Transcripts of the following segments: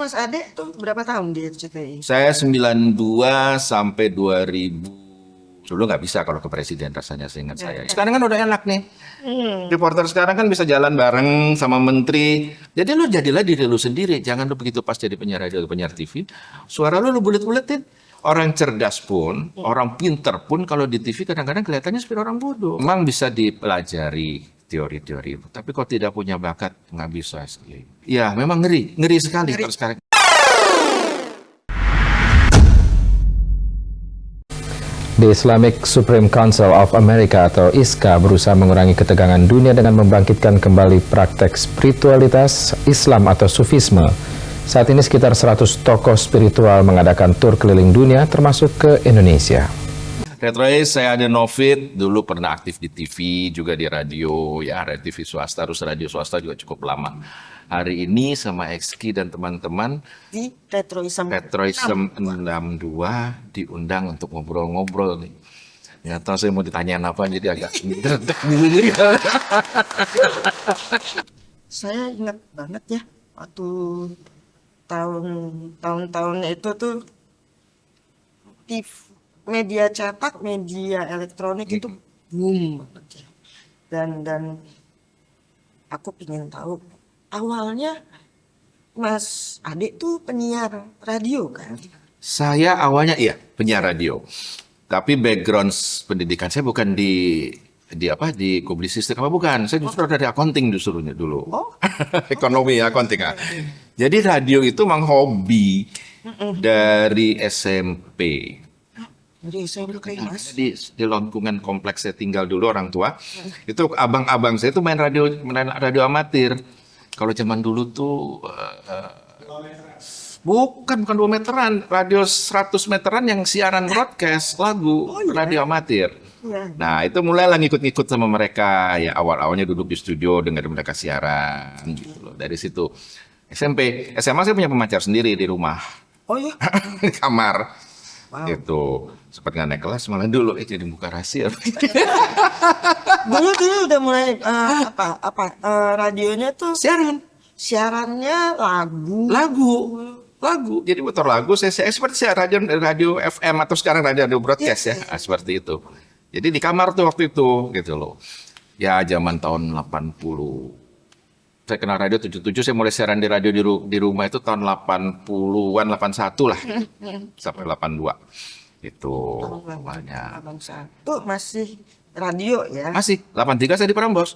Mas Ade tuh berapa tahun di RCTI? Saya 92 sampai 2000. Dulu nggak bisa kalau ke presiden rasanya seingat saya. Sekarang kan udah enak nih. Reporter sekarang kan bisa jalan bareng sama menteri. Jadi lu jadilah diri lu sendiri. Jangan lu begitu pas jadi penyiar radio, penyiar TV. Suara lu bulet-buletin. Orang cerdas pun, orang pinter pun kalau di TV kadang-kadang kelihatannya seperti orang bodoh. Memang bisa dipelajari teori-teori. Tapi kalau tidak punya bakat, nggak bisa. Ya, memang ngeri. Ngeri sekali kalau sekarang. The Islamic Supreme Council of America atau ISCA berusaha mengurangi ketegangan dunia dengan membangkitkan kembali praktek spiritualitas Islam atau Sufisme. Saat ini sekitar 100 tokoh spiritual mengadakan tur keliling dunia termasuk ke Indonesia. Retrois, saya ada Novit, dulu pernah aktif di TV, juga di radio, ya radio TV swasta, terus radio swasta juga cukup lama. Hari ini sama Exki dan teman-teman Di Retroism. Retroism 62 diundang untuk ngobrol-ngobrol nih. Ya tahu saya mau ditanyain apa jadi agak ngedek dulu. Saya ingat banget ya waktu tahun-tahun itu tuh TV, media cetak, media elektronik itu boom banget ya. Dan aku pingin tahu awalnya Mas Ade tuh penyiar radio kan? Saya awalnya iya penyiar radio. Tapi background pendidikan saya bukan di publisistik apa bukan. Saya justru dari accounting disuruhnya dulu. Oh. Ekonomi accounting. Jadi radio itu memang hobi dari SMP. Jadi saya kayak Mas. Di lingkungan kompleks saya tinggal dulu orang tua. Itu abang-abang saya itu main radio amatir. Kalau zaman dulu tuh bukan 2 meteran, radio 100 meteran yang siaran broadcast lagu radio amatir. Iya. Nah, itu mulailah ngikut-ngikut sama mereka. Ya awal-awalnya duduk di studio dengar mereka siaran gitu loh. Dari situ SMP, SMA saya punya pemancar sendiri di rumah. Oh ya. Di kamar. Wow. Itu sempat nggak naik kelas malah dulu jadi buka rahasia. Dulu udah mulai radionya tuh siarannya lagu. Jadi motor lagu saya seperti saya radio FM atau sekarang radio broadcast ya. Nah, seperti itu. Jadi di kamar tuh waktu itu gitu loh. Ya zaman tahun 80. Saya kenal radio 77, saya mulai siaran di radio di rumah itu tahun 80-an, 81 lah. Sampai 82. Itu awalnya. Abang satu masih radio ya? Masih, 83 saya di Prambors.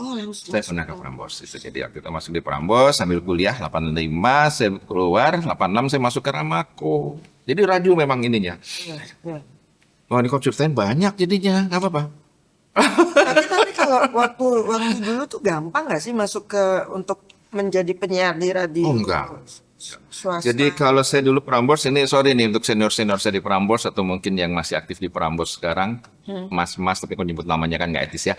Oh, langsung. Saya pernah ke Prambors. Jadi waktu itu masuk di Prambors, sambil kuliah 85, saya keluar, 86 saya masuk ke Ramako. Jadi radio memang ininya. Ya. Wah, ini kok ceritain banyak jadinya, nggak apa-apa. Tapi kalau waktu dulu tuh gampang nggak sih masuk untuk menjadi penyiar di radio? Oh, enggak. Swasta. Jadi kalau saya dulu Prambors, ini sorry nih untuk senior-senior saya di Prambors atau mungkin yang masih aktif di Prambors sekarang, mas-mas tapi kalau nyebut namanya kan nggak etis ya.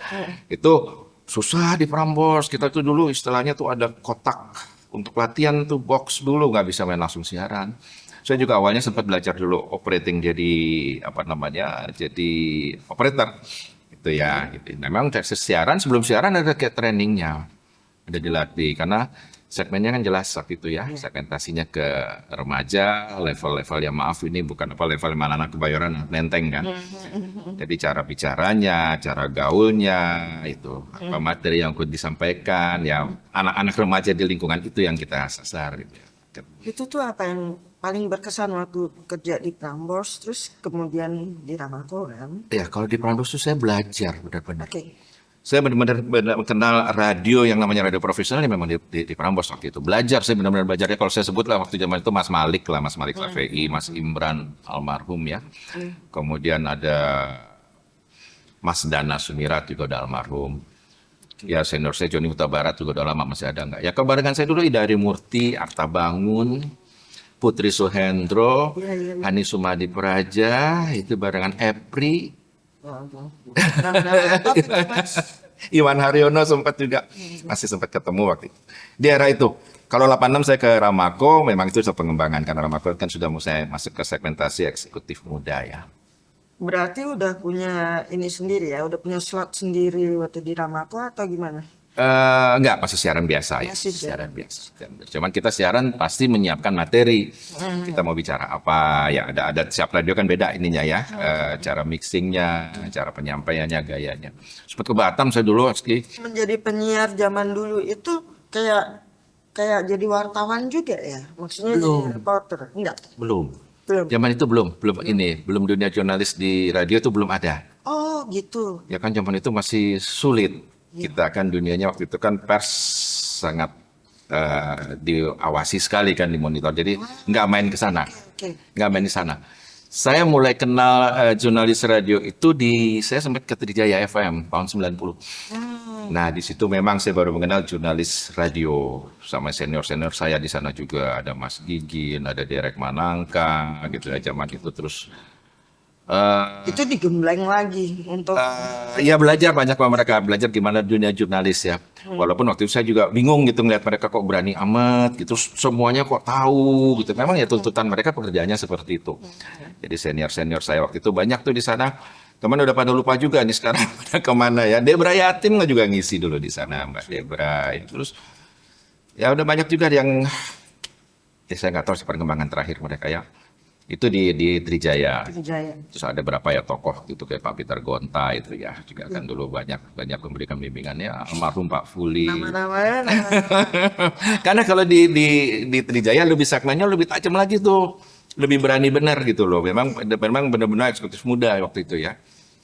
Itu susah di Prambors. Kita tuh dulu istilahnya tuh ada kotak untuk latihan tuh box dulu, nggak bisa main langsung siaran. Saya juga awalnya sempat belajar dulu operating jadi jadi operator gitu ya. Gitu. Memang siaran sebelum siaran ada kayak trainingnya, ada dilatih karena segmennya kan jelas waktu itu ya, segmentasinya ke remaja, level-level ya maaf ini bukan level mana anak kebayoran nenteng kan. Jadi cara bicaranya, cara gaulnya, itu apa materi yang ikut disampaikan, ya anak-anak remaja di lingkungan itu yang kita sasar gitu ya. Itu tuh apa yang paling berkesan waktu kerja di Prambors, terus kemudian di Ramako kan? Ya kalau di Prambors itu saya belajar benar-benar. Oke. Saya benar-benar kenal radio yang namanya radio profesional ya memang di Prambors waktu itu. Belajar, saya benar-benar belajar ya. Kalau saya sebut lah waktu zaman itu Mas Malik Safei, Mas Imran almarhum ya. Kemudian ada Mas Dana Sumirat juga udah almarhum. Ya senior saya Joni Huta Barat juga udah lama masih ada nggak? Ya kebarengan saya dulu Idari Murti, Arta Bangun, Putri Suhendro, Hani Sumadi Praja, itu barengan Epri. Iwan Haryono sempat juga masih sempat ketemu waktu itu. Di era itu. Kalau 86 saya ke Ramako, memang itu sudah pengembangan karena Ramako kan sudah mulai masuk ke segmentasi eksekutif muda ya. Berarti udah punya ini sendiri ya, udah punya slot sendiri waktu di Ramako atau gimana? Enggak, masih siaran biasa ya. Masih Siaran biasa. Cuman kita siaran pasti menyiapkan materi. Kita mau bicara apa? Ya ada siap radio kan beda ininya ya. Cara mixingnya, cara penyampaiannya, gayanya. Sempat ke Batam saya dulu, Ski. Menjadi penyiar zaman dulu itu kayak jadi wartawan juga ya, maksudnya Belum. jadi reporter, enggak? Belum. Belum. Zaman itu belum dunia jurnalis di radio itu belum ada. Oh gitu. Ya kan zaman itu masih sulit. Kita kan dunianya waktu itu kan pers sangat diawasi sekali kan di monitor. Jadi nggak main ke sana. Oke. Nggak main di sana. Saya mulai kenal jurnalis radio itu saya sempat ke Trijaya FM tahun 90. Nah, di situ memang saya baru mengenal jurnalis radio sama senior-senior saya di sana juga ada Mas Gigin, ada Derek Manangka gitu ya zaman itu terus Itu digembleng lagi untuk ya belajar banyak sama mereka, belajar gimana dunia jurnalis ya. Walaupun waktu itu saya juga bingung gitu ngeliat mereka kok berani amat gitu, semuanya kok tahu gitu. Memang ya tuntutan mereka pekerjaannya seperti itu. Jadi senior-senior saya waktu itu banyak tuh di sana. Teman udah pada lupa juga nih sekarang pada kemana ya. Debra Yatim nggak juga ngisi dulu di sana Mbak Debra. Ya, terus ya udah banyak juga yang saya nggak tahu sih perkembangan terakhir mereka ya. Itu di Trijaya. Trijaya. Terus ada berapa ya tokoh gitu kayak Pak Peter Gonta itu ya juga kan dulu banyak memberikan bimbingannya almarhum Pak Fuli. Nama-namanya Karena kalau di Trijaya lebih segmennya lebih tajam lagi tuh, lebih berani benar gitu loh. Memang benar-benar eksekutif muda waktu itu ya.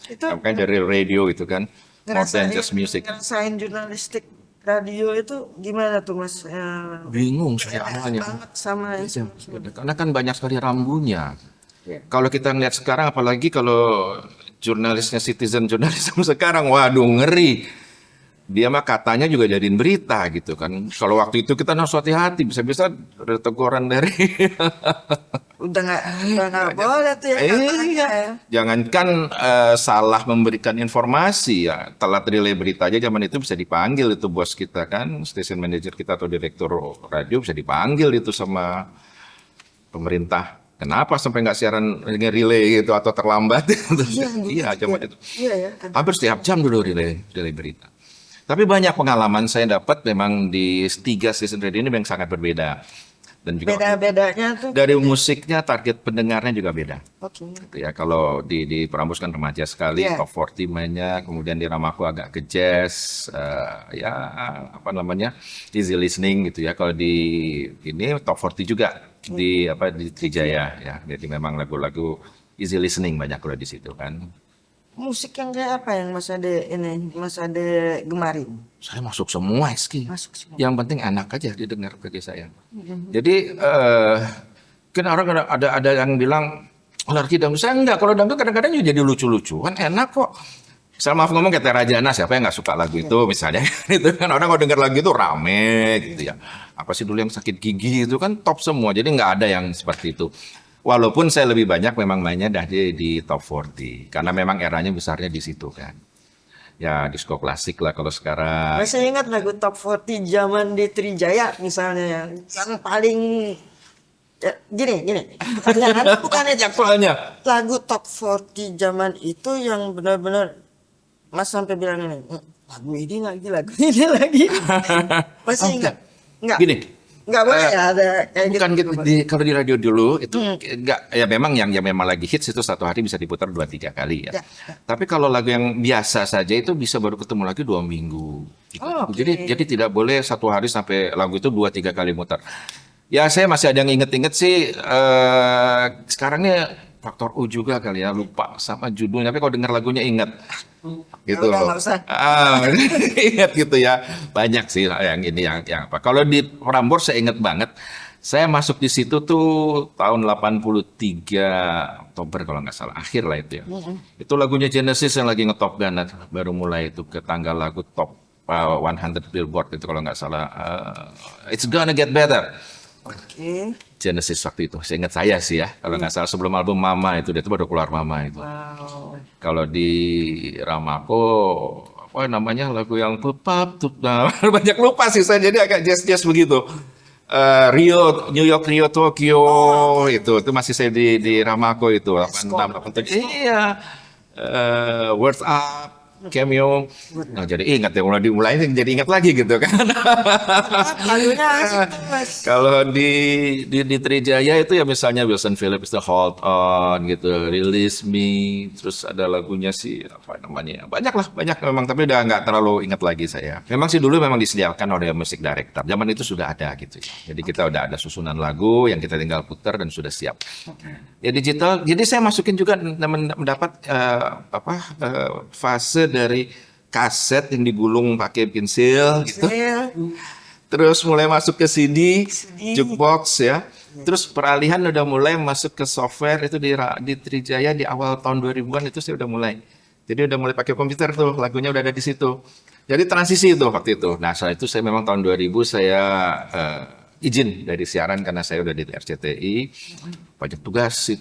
itu Kan dari radio itu kan, more than just music. ngerasain jurnalistik radio itu gimana tuh Mas? Bingung saya awalnya. Banget sama Karena kan banyak sekali rambunya. Iya. Kalau kita ngeliat sekarang, apalagi kalau jurnalisnya citizen jurnalisme sekarang, waduh ngeri. Dia mah katanya juga jadiin berita gitu kan. Kalau waktu itu kita harus hati-hati, bisa-bisa ada teguran dari. udah nggak boleh tuh ya katanya ya. Jangankan salah memberikan informasi ya, telat relay berita aja zaman itu bisa dipanggil itu bos kita kan, station manager kita atau direktur radio bisa dipanggil itu sama pemerintah. Kenapa sampai nggak siaran relay gitu atau terlambat? Iya, zaman itu. Iya ya. Hampir setiap jam dulu relay berita. Tapi banyak pengalaman saya dapat memang di 3 stasiun radio ini yang sangat berbeda. Dan juga Beda-bedanya tuh. dari musiknya target pendengarnya juga beda. Oke. Gitu ya, kalau di Prambors kan remaja sekali, Iya. top 40 mainnya, kemudian di Ramaku agak ke jazz, ya apa namanya easy listening gitu ya. Kalau di ini top 40 juga di Trijaya ya. Jadi memang lagu-lagu easy listening banyak kalau di situ kan. Musik yang kayak apa yang Mas Ade gemarin? Saya masuk semua Eski. Masuk semua. Yang penting enak aja didengar bagi saya. Jadi kan orang ada yang bilang alergi dangdut. Saya enggak. Kalau dangdut kadang-kadang juga jadi lucu-lucu. Kan enak kok. Misal maaf ngomong kayak Tera Jana, siapa yang nggak suka lagu itu misalnya. Itu kan orang kalau dengar lagu itu rame gitu ya. Apa sih dulu yang sakit gigi itu kan top semua. Jadi nggak ada yang seperti itu. Walaupun saya lebih banyak memang mainnya di top 40. Karena memang eranya besarnya di situ kan. Ya disko klasik lah kalau sekarang. Saya ingat lagu top 40 zaman di Trijaya misalnya yang paling ya, gini. Pertanyaan bukan itu. Soalnya Lagu top 40 zaman itu yang benar-benar Mas sampai bilang ini, lagu ini lagi. Masih ingat? Enggak. gini. Enggak boleh ya ada kayak Bukan gitu. gitu, kalau di radio dulu itu enggak ya memang yang memang lagi hits itu satu hari bisa diputar 2-3 kali ya. Ya. Tapi kalau lagu yang biasa saja itu bisa baru ketemu lagi 2 minggu. Gitu. Oh, oke. Jadi tidak boleh satu hari sampai lagu itu 2-3 kali mutar. Ya saya masih ada yang inget-inget sih sekarangnya faktor U juga kali ya lupa sama judulnya. Tapi kalau dengar lagunya ingat. Gitu Ya udah, loh. nggak usah. Ingat gitu ya. Banyak sih yang ini yang apa. Kalau di Prambors saya ingat banget. Saya masuk di situ tuh tahun 83 Oktober kalau nggak salah. Akhir lah itu ya. Itu lagunya Genesis yang lagi ngetop banget. Baru mulai itu ke tanggal lagu top 100 Billboard itu kalau nggak salah. It's Gonna Get Better. Oke. Genesis waktu itu. Saya ingat saya sih ya. Kalau nggak salah sebelum album Mama itu. Dia itu baru keluar Mama itu. Wow. Kalau di Ramako apa namanya lagu yang pepap tuh banyak lupa sih saya jadi agak jazz begitu. New York, Rio, Tokyo itu masih saya di Ramako itu 86 87. Iya. Words Up cameo. Nah, jadi ingat ya, mulai dimulai jadi ingat lagi gitu kan. Lagunya asik tuh, Mas. Kalau di Trijaya itu ya misalnya Wilson Phillips, The Hold On gitu, Release Me, terus ada lagunya sih apa namanya, banyak memang, tapi udah nggak terlalu ingat lagi saya. Memang sih dulu memang disediakan oleh music director, zaman itu sudah ada gitu ya. Jadi kita udah ada susunan lagu yang kita tinggal putar dan sudah siap. Ya digital, jadi saya masukin juga mendapat fase dari kaset yang digulung pakai pensil gitu. Saya Terus mulai masuk ke CD, jukebox ya. Terus peralihan udah mulai masuk ke software itu di Trijaya di awal tahun 2000-an itu saya udah mulai. Jadi udah mulai pakai komputer tuh, lagunya udah ada di situ. Jadi transisi itu waktu itu. Nah, setelah itu saya memang tahun 2000 saya izin dari siaran karena saya udah di RCTI. Banyak tugas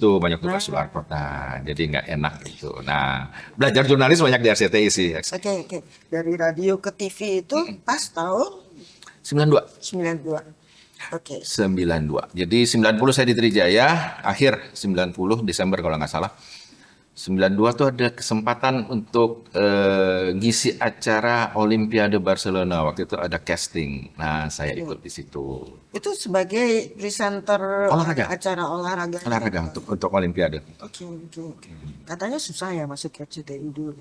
luar kota. Jadi nggak enak gitu. Nah, belajar jurnalis banyak di RCTI sih. Oke. Dari radio ke TV itu pas tahun 92. 92. Oke. 92. Jadi 90 saya di Trijaya, akhir 90 Desember kalau nggak salah. 92 tuh ada kesempatan untuk ngisi acara Olimpiade Barcelona. Waktu itu ada casting. Nah, saya ikut di situ. Itu sebagai presenter Olahraga. acara olahraga. Olahraga untuk Olimpiade. Oke. Katanya susah ya masuk ke RCTI dulu.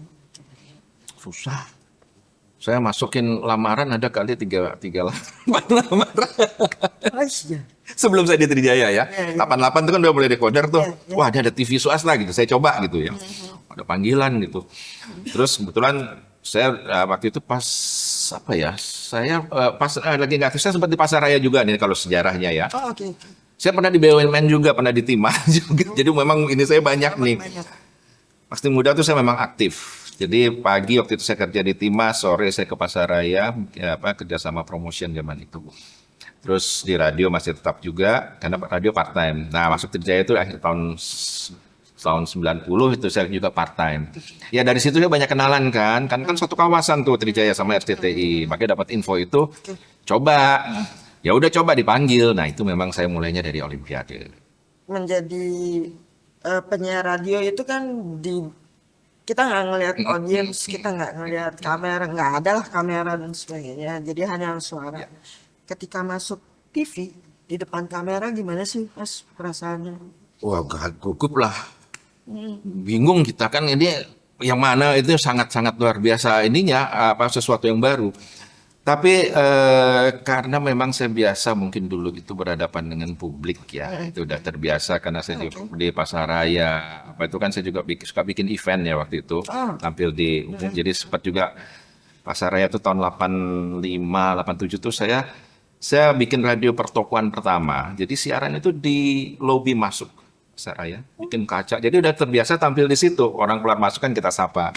Susah. Saya masukin lamaran ada kali tiga lamaran. Oh iya. Sebelum saya di Trijaya ya. Iya. 88 itu kan udah mulai dekoder tuh. Iya. Wah, ada TV swasta gitu. Saya coba gitu ya. Ada panggilan gitu. Terus kebetulan saya waktu itu pas apa ya? Saya pas lagi nggak aktif, saya sempat di Pasaraya juga nih kalau sejarahnya ya. Oh, oke. Saya pernah di BUMN juga, pernah di Timah juga. Jadi memang ini saya banyak nih. Banyak. Pasti muda tuh saya memang aktif. Jadi pagi waktu itu saya kerja di Timah, sore saya ke Pasaraya, kerja sama promotion zaman itu. Terus di radio masih tetap juga, karena radio part time. Nah, masuk Trijaya itu akhir tahun 90 itu saya juga part time. Ya dari situ saya banyak kenalan kan satu kawasan tuh Trijaya sama RCTI. Makanya dapat info itu, coba. Ya udah coba dipanggil. Nah, itu memang saya mulainya dari Olimpiade. Menjadi penyiar radio itu kan kita nggak ngelihat audiens, kita nggak ngelihat kamera, nggak ada lah kamera dan sebagainya. Jadi hanya suara. Ketika masuk TV di depan kamera gimana sih Mas perasaannya? Wah, gugup lah. Bingung kita kan ini yang mana itu sangat-sangat luar biasa ininya sesuatu yang baru. Tapi karena memang saya biasa mungkin dulu itu berhadapan dengan publik ya, itu udah terbiasa karena saya di Pasaraya, itu kan saya juga suka bikin event ya waktu itu, tampil di umum, jadi sempat juga Pasaraya itu tahun 85, 87 tuh saya bikin radio pertokoan pertama, jadi siaran itu di lobi masuk Pasaraya, bikin kaca, jadi udah terbiasa tampil di situ, orang keluar masuk kan kita sapa.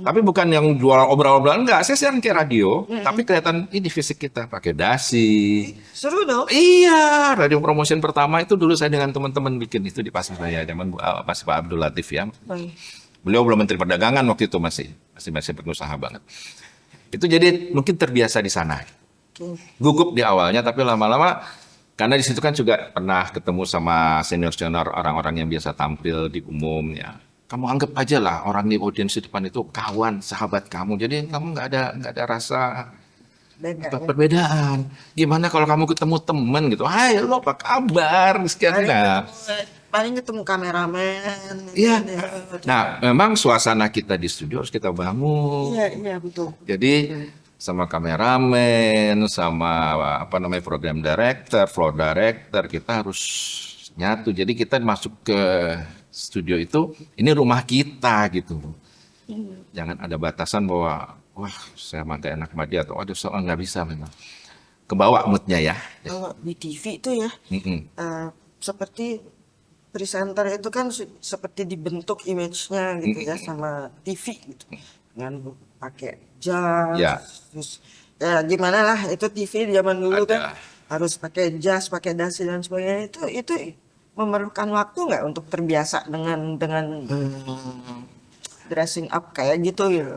Tapi bukan yang jual obral-obral, enggak, saya siaran kayak radio, tapi kelihatan ini fisik kita, pakai dasi. Seru dong. Iya, radio promotion pertama itu dulu saya dengan teman-teman bikin itu di Pasaraya, zaman Pak Abdul Latif ya. Beliau belum Menteri Perdagangan waktu itu masih pengusaha banget. Itu jadi mungkin terbiasa di sana. Gugup di awalnya, tapi lama-lama karena di situ kan juga pernah ketemu sama senior-senior orang-orang yang biasa tampil di umum ya. Kamu anggap aja lah orang di audiens di depan itu kawan, sahabat kamu. Jadi kamu nggak ada rasa perbedaan. Gimana kalau kamu ketemu temen gitu? Hai, lo apa kabar? Sekian. Paling ketemu kameramen. Iya. Nah, memang suasana kita di studio harus kita bangun. Iya, betul. Jadi sama kameramen, sama program director, floor director, kita harus nyatu. Jadi kita masuk ke studio itu, ini rumah kita gitu. Jangan ada batasan bahwa, wah saya mah gak enak sama dia, atau aduh soal nggak bisa memang. Kebawa moodnya ya. Kalau di TV itu ya, seperti presenter itu kan seperti dibentuk image-nya gitu ya sama TV gitu. Dengan pakai jas, terus ya gimana lah itu TV di zaman dulu kan harus pakai jas, pakai dasi dan sebagainya, itu memerlukan waktu nggak untuk terbiasa dengan dressing up kayak gitu gitu.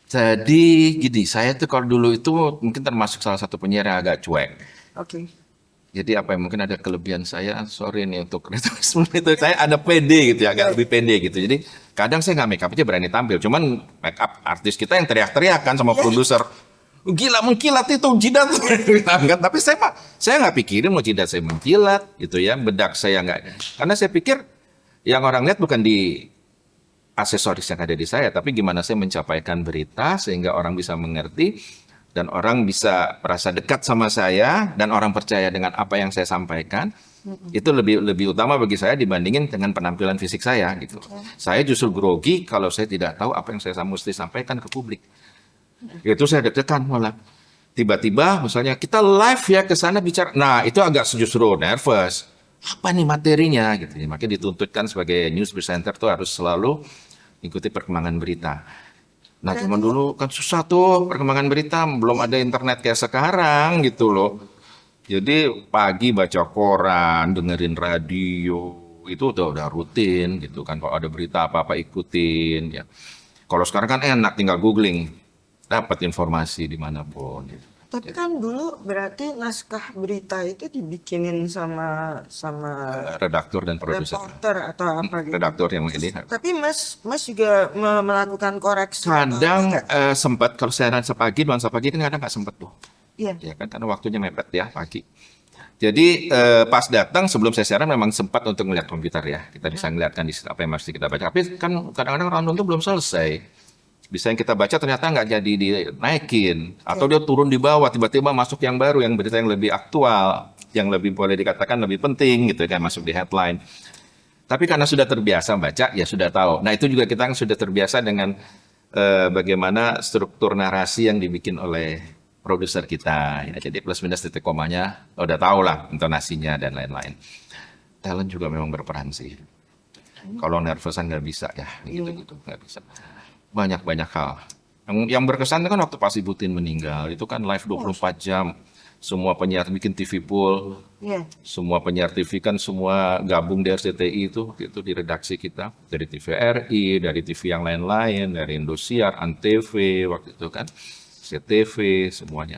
Jadi gini, saya tuh kalau dulu itu mungkin termasuk salah satu penyiar yang agak cuek. Oke. Jadi apa yang mungkin ada kelebihan saya, sorry nih untuk ritualisme itu, saya ada pede gitu ya, agak lebih pede gitu. Jadi kadang saya nggak make up aja berani tampil, cuman make up artis kita yang teriak-teriak kan sama produser, gila mengkilat itu jidat kan. Tapi saya nggak pikirin mau jidat saya mengkilat gitu ya, bedak saya nggak, karena saya pikir yang orang lihat bukan di aksesoris yang ada di saya, tapi gimana saya mencapaikan berita sehingga orang bisa mengerti dan orang bisa merasa dekat sama saya dan orang percaya dengan apa yang saya sampaikan. Itu lebih utama bagi saya dibandingin dengan penampilan fisik saya gitu. Saya justru grogi kalau saya tidak tahu apa yang saya mesti sampaikan ke publik. Itu saya deg-degan malah. Tiba-tiba misalnya kita live ya ke sana bicara. Nah, itu agak justru nervous. Apa nih materinya gitu. Makanya dituntutkan sebagai news presenter tuh harus selalu ikuti perkembangan berita. Nah, zaman dulu kan susah tuh perkembangan berita, belum ada internet kayak sekarang gitu loh. Jadi pagi baca koran, dengerin radio, itu udah rutin gitu kan. Kalau ada berita apa-apa ikutin ya. Kalau sekarang kan enak, tinggal googling, dapat informasi dimanapun. Gitu. Tapi kan dulu berarti naskah berita itu dibikinin sama Redaktur dan produser. reporter atau apa gitu. Redaktur yang ini. Tapi Mas juga melakukan koreksi. Kadang sempat kalau siaran sepagi, nuansa pagi kan kadang nggak sempat tuh. Iya. Ya kan karena waktunya mepet ya pagi. Jadi pas datang sebelum saya siaran memang sempat untuk melihat komputer ya. Kita bisa melihatkan di apa yang mesti kita baca. Tapi kan kadang-kadang rundown itu belum selesai. Bisa yang kita baca ternyata nggak jadi dinaikin. Atau dia turun di bawah, tiba-tiba masuk yang baru, yang berita yang lebih aktual. Yang lebih boleh dikatakan lebih penting gitu kan masuk di headline. Tapi karena sudah terbiasa baca, ya sudah tahu. Nah itu juga kita sudah terbiasa dengan bagaimana struktur narasi yang dibikin oleh produser kita. Ya, jadi plus minus titik komanya udah tahu lah intonasinya dan lain-lain. Talent juga memang berperan sih. Kalau nervousan nggak bisa ya, gitu-gitu nggak bisa. Banyak hal. Yang berkesan kan waktu pas Ibu Tin meninggal, itu kan live 24 jam. Semua penyiar bikin TV pool. Iya. Semua penyiar TV kan semua gabung di RCTI itu di redaksi kita. Dari TVRI, dari TV yang lain-lain, dari Indosiar, Antv, waktu itu kan. CTV, semuanya.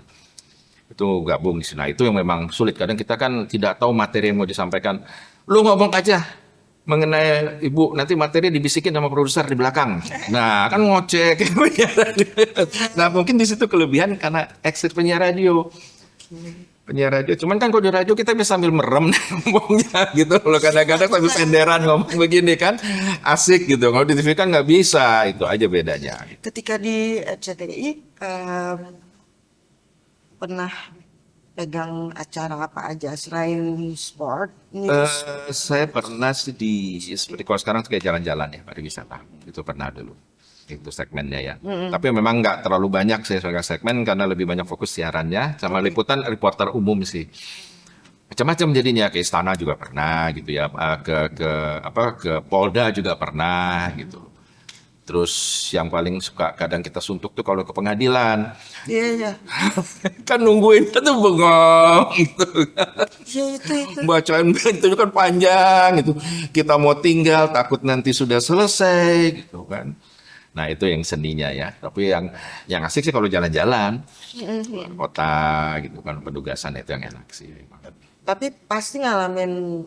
Itu gabung di sini. Nah, itu yang memang sulit. Kadang kita kan tidak tahu materi yang mau disampaikan. Lu ngomong aja mengenai Ibu, nanti materi dibisikin sama produser di belakang. Nah, kan ngocek. Nah, mungkin di situ kelebihan karena eksis penyiar radio. Penyiar radio. Cuman kan kalau di radio kita bisa sambil merem ngomongnya gitu loh. Kadang-kadang sambil senderan ngomong begini kan. Asik gitu. Kalau di TV kan nggak bisa. Itu aja bedanya. Ketika di RCTI pernah pegang acara apa aja selain sport, news? Saya pernah sih seperti kalau sekarang kayak jalan-jalan ya, pariwisata. Itu pernah dulu. Itu segmennya ya. Tapi memang nggak terlalu banyak saya sebagai segmen karena lebih banyak fokus siarannya sama liputan reporter umum sih. Macam-macam jadinya, ke istana juga pernah gitu ya, ke Polda juga pernah gitu. Terus yang paling suka kadang kita suntuk tuh kalau ke pengadilan. Iya. Kan nungguin itu bengong gitu. Iya itu. Bacaan itu kan panjang gitu. Kita mau tinggal takut nanti sudah selesai gitu kan. Nah itu yang seninya ya. Tapi yang asik sih kalau jalan-jalan. Keluar kota gitu kan, penugasan itu yang enak sih. Tapi pasti ngalamin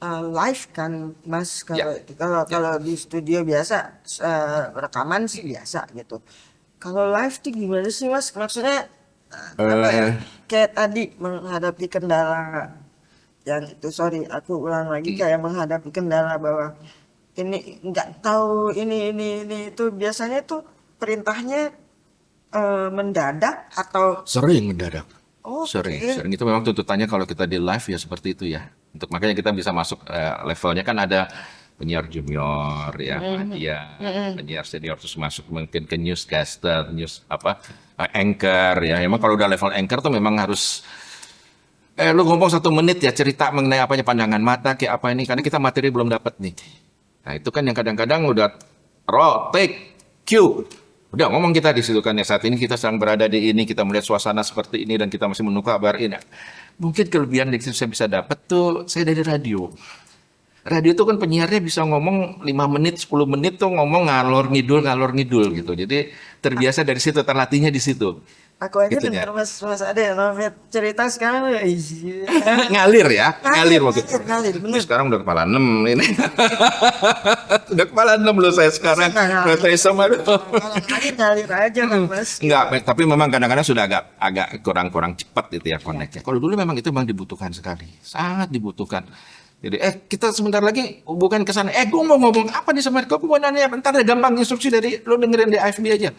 live kan Mas, kalau di studio biasa rekaman sih biasa gitu. Kalau live tuh gimana sih Mas? Maksudnya apa ya? Kayak tadi menghadapi kendala yang itu, sorry aku ulang lagi, kayak menghadapi kendala bahwa ini nggak tahu ini itu biasanya tuh perintahnya mendadak atau sering mendadak. Oh, Sering itu memang tuntutannya kalau kita di live ya seperti itu ya. Untuk makanya kita bisa masuk levelnya kan ada penyiar junior ya, penyiar senior terus masuk mungkin ke newscaster, anchor ya. Memang kalau udah level anchor tuh memang harus lu ngomong 1 menit ya cerita mengenai apanya pandangan mata kayak apa ini karena kita materi belum dapat nih. Nah itu kan yang kadang-kadang udah roll, take, cue. Udah ngomong kita di situ kan ya, saat ini kita sedang berada di ini, kita melihat suasana seperti ini dan kita masih menunggu kabar ini. Mungkin kelebihan yang saya bisa dapat tuh saya dari radio. Radio itu kan penyiarnya bisa ngomong 5 menit, 10 menit tuh ngomong ngalor ngidul gitu. Jadi terbiasa dari situ, terlatihnya di situ. Aku aja Gitu dengar ya. Mas Ade Novet cerita sekarang Ngalir ya, ngalir waktu itu. ngalir, bener. Sekarang udah kepala 6 ini. Udah kepala 6 loh saya sekarang. Saya sama Ngalir aja kan Mas. Enggak, tapi memang kadang-kadang sudah agak kurang cepat itu ya connect-nya. Kalau dulu memang itu memang dibutuhkan sekali, sangat dibutuhkan. Jadi kita sebentar lagi bukan ke sana. Gue mau ngomong apa nih sama mereka? Gue mau nanya, bentar deh, gampang instruksi dari lo dengerin di AFB aja.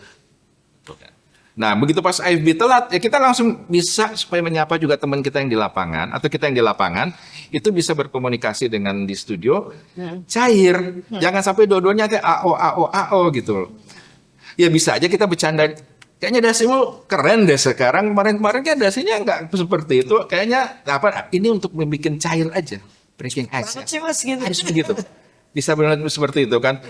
Nah, begitu pas AFB telat, ya kita langsung bisa supaya menyapa juga teman kita yang di lapangan atau kita yang di lapangan itu bisa berkomunikasi dengan di studio cair. Jangan sampai dua-duanya kayak AO gitu loh. Ya bisa aja kita bercanda. Kayaknya dasimu keren deh sekarang. Kemarin kan dasinya nggak seperti itu. Kayaknya apa? Ini untuk membuat cair aja, breaking ice. Banget sih Mas gitu. Harus begitu. Bisa benar seperti itu kan?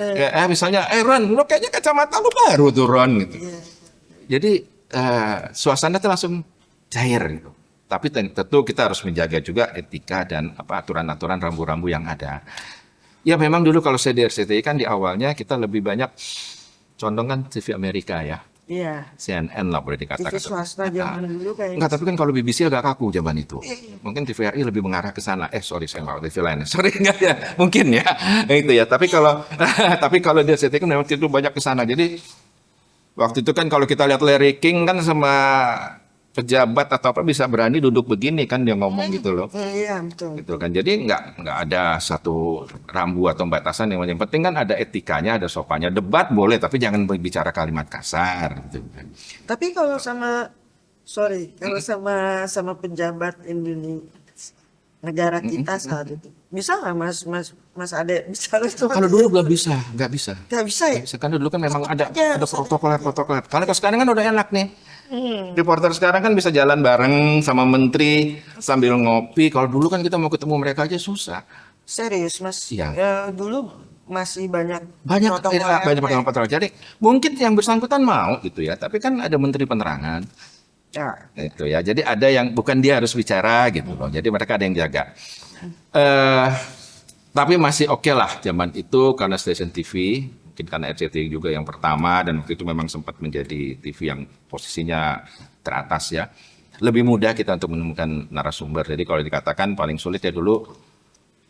Misalnya, Ron, lo kayaknya kacamata lo baru tuh Ron gitu. Jadi suasana itu langsung cair gitu. Tapi tentu kita harus menjaga juga etika dan aturan-aturan rambu-rambu yang ada. Ya memang dulu kalau saya di RCTI kan di awalnya kita lebih banyak condong kan TV Amerika ya. Iya. CNN lah boleh dikatakan. TV swasta zaman dulu kayaknya. Enggak, tapi kan kalau BBC agak kaku zaman itu. Mungkin TVRI lebih mengarah ke sana. Sorry saya mau TV lain. Sorry enggak ya. Mungkin ya. Itu ya. Tapi kalau di RCTI kan memang itu banyak ke sana. Jadi waktu itu kan kalau kita lihat Larry King kan sama pejabat atau apa bisa berani duduk begini kan dia ngomong gitu loh. Iya betul. Gitu kan. Jadi nggak ada satu rambu atau batasan yang penting kan ada etikanya, ada sopannya. Debat boleh tapi jangan berbicara kalimat kasar gitu. Tapi kalau sama sama pejabat Indonesia negara kita saat itu bisa nggak Mas Ade bisa itu? Kalau dulu belum bisa, nggak bisa. Nggak bisa ya? Karena dulu kan memang ada protokol. Kalau sekarang kan udah enak nih. Reporter sekarang kan bisa jalan bareng sama menteri sambil ngopi. Kalau dulu kan kita mau ketemu mereka aja susah. Serius Mas? Iya. Ya, dulu masih banyak protokol. Jadi mungkin yang bersangkutan mau gitu ya, tapi kan ada menteri penerangan. ya. Itu ya. Jadi ada yang bukan dia harus bicara gitu loh. Jadi mereka ada yang jaga. Tapi masih oke lah zaman itu karena stasiun TV, mungkin karena RCTI juga yang pertama dan waktu itu memang sempat menjadi TV yang posisinya teratas ya. Lebih mudah kita untuk menemukan narasumber. Jadi kalau dikatakan paling sulit ya dulu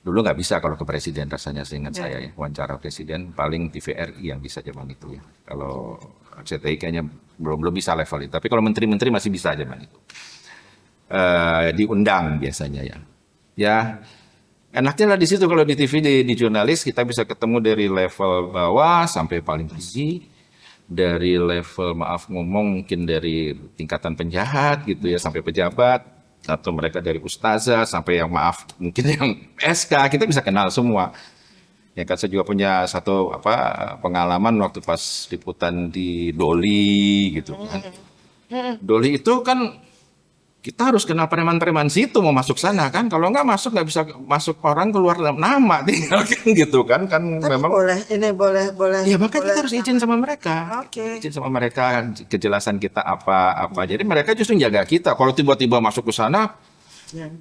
nggak bisa kalau ke presiden rasanya seingat saya ya. Wawancara presiden paling TVRI yang bisa zaman itu ya. Kalau RCTI kayaknya belum bisa level itu. Tapi kalau menteri-menteri masih bisa zaman itu. Diundang biasanya ya. Ya. Enaknya lah di situ kalau di TV di jurnalis kita bisa ketemu dari level bawah sampai paling tinggi, dari level maaf ngomong mungkin dari tingkatan penjahat gitu ya sampai pejabat atau mereka dari ustazah sampai yang maaf mungkin yang SK kita bisa kenal semua. Ya kan saya juga punya satu pengalaman waktu pas liputan di Doli gitu kan. Doli itu kan kita harus kenal preman-preman situ mau masuk sana kan. Kalau nggak bisa masuk orang keluar dalam nama tinggal kan gitu kan. Kan Tapi memang boleh. ya makanya kita harus izin sama mereka. Oke. Izin sama mereka kejelasan kita apa. Jadi mereka justru jaga kita. Kalau tiba-tiba masuk ke sana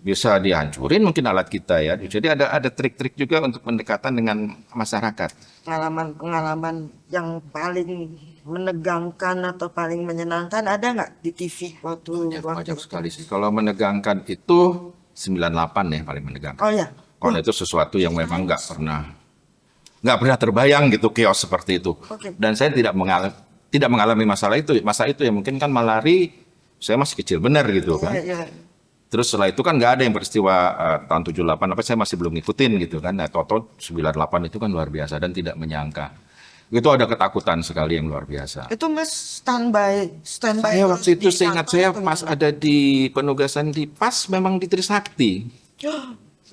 bisa dihancurin mungkin alat kita ya. Jadi ada trik-trik juga untuk pendekatan dengan masyarakat. Pengalaman yang paling menegangkan atau paling menyenangkan ada nggak di TV waktu Banyak sekali sih. Kalau menegangkan itu 98 ya paling menegangkan. Oh ya. Kalau itu sesuatu yang memang nggak pernah terbayang gitu chaos seperti itu. Oke. Dan saya tidak mengalami masalah itu. Masa itu ya mungkin kan malari saya masih kecil benar gitu kan. Iya. Terus setelah itu kan nggak ada yang peristiwa tahun 78 saya masih belum ngikutin gitu kan. Nah, toto 98 itu kan luar biasa dan tidak menyangka. Itu ada ketakutan sekali yang luar biasa. Itu Mas standby. Saya waktu itu seingat saya pas ada di penugasan di PAS memang di Trisakti.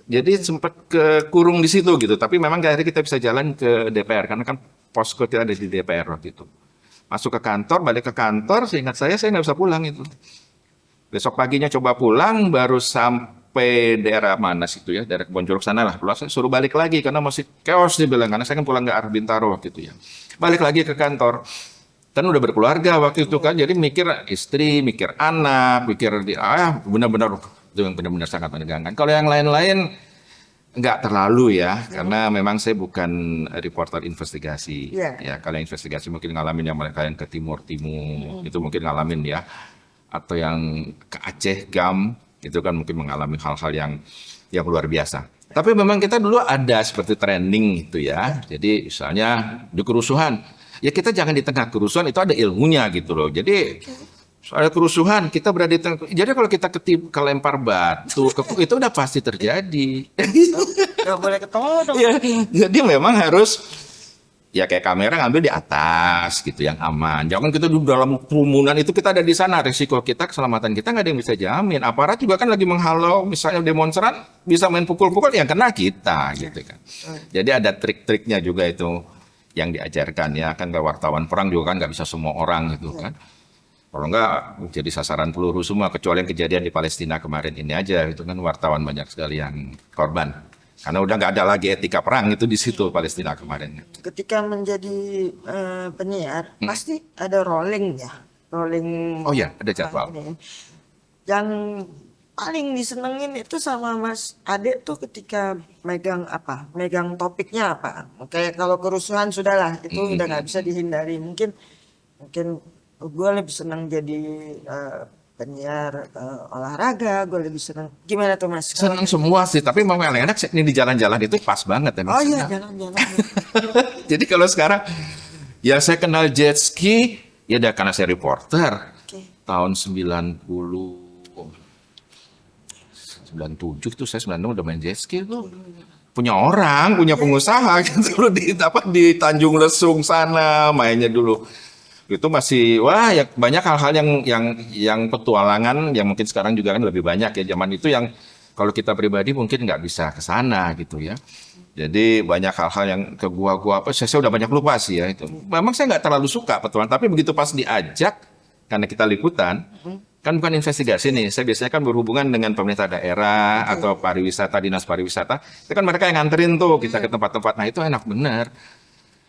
Jadi sempat kurung di situ gitu. Tapi memang akhirnya kita bisa jalan ke DPR karena kan posko kita ada di DPR waktu itu. Masuk ke kantor, balik ke kantor. Seingat saya nggak bisa pulang itu. Besok paginya coba pulang, baru sampai daerah mana situ ya, daerah Kebonjuruk sana lah. Pulang saya suruh balik lagi karena masih chaos dia bilang. Karena saya kan pulang ke arah Bintaro waktu itu ya. Balik lagi ke kantor. Kan udah berkeluarga waktu itu kan, jadi mikir istri, mikir anak, benar-benar itu yang benar-benar sangat menegangkan. Kalau yang lain-lain nggak terlalu ya, karena memang saya bukan reporter investigasi. Ya kalau yang investigasi mungkin ngalamin yang mereka yang ke timur itu mungkin ngalamin ya. atau yang ke Aceh, GAM, itu kan mungkin mengalami hal-hal yang luar biasa. Tapi memang kita dulu ada seperti training gitu ya. Jadi misalnya di kerusuhan, ya kita jangan di tengah kerusuhan, itu ada ilmunya gitu loh. Jadi soal kerusuhan kita berada di tengah. Jadi kalau kita kelempar batu, itu udah pasti terjadi. Nggak boleh ketemu dong. Ya, jadi memang harus ya kayak kamera ngambil di atas gitu yang aman. Jangan kita di dalam kerumunan itu kita ada di sana, risiko kita, keselamatan kita nggak ada yang bisa jamin. Aparat juga kan lagi menghalau, misalnya demonstran bisa main pukul-pukul yang kena kita gitu kan. Jadi ada trik-triknya juga itu yang diajarkan ya kan, kayak wartawan perang juga kan nggak bisa semua orang gitu kan. Kalau nggak jadi sasaran peluru semua, kecuali yang kejadian di Palestina kemarin ini aja itu kan wartawan banyak sekali yang korban. Karena udah nggak ada lagi etika perang itu di situ Palestina kemarin. Ketika menjadi penyiar pasti ada rolling ya, rolling. Oh iya, ada jadwal. Ini. Yang paling disenengin itu sama Mas Ade tuh ketika megang topiknya apa. Kayak kalau kerusuhan sudahlah itu udah nggak bisa dihindari. Mungkin gue lebih senang jadi penyiar olahraga, gue lebih senang. Gimana tuh Mas? Senang semua sih, tapi memang yang enak ini di jalan-jalan itu pas banget ya. Oh iya, jalan-jalan. Jadi kalau sekarang ya saya kenal jet ski ya udah karena saya reporter. Tahun 97 itu saya 96 udah main jet ski tuh. Punya pengusaha gitu loh di Tanjung Lesung sana mainnya dulu. Itu masih ya banyak hal-hal yang petualangan yang mungkin sekarang juga kan lebih banyak ya. Zaman itu yang kalau kita pribadi mungkin nggak bisa ke sana gitu ya. Jadi banyak hal-hal yang ke gua apa saya udah banyak lupa sih ya itu. Memang saya nggak terlalu suka petualangan, tapi begitu pas diajak karena kita liputan kan bukan investigasi nih. Saya biasanya kan berhubungan dengan pemerintah daerah atau pariwisata, dinas pariwisata. Itu kan mereka yang nganterin tuh kita ke tempat-tempat. Nah, itu enak bener.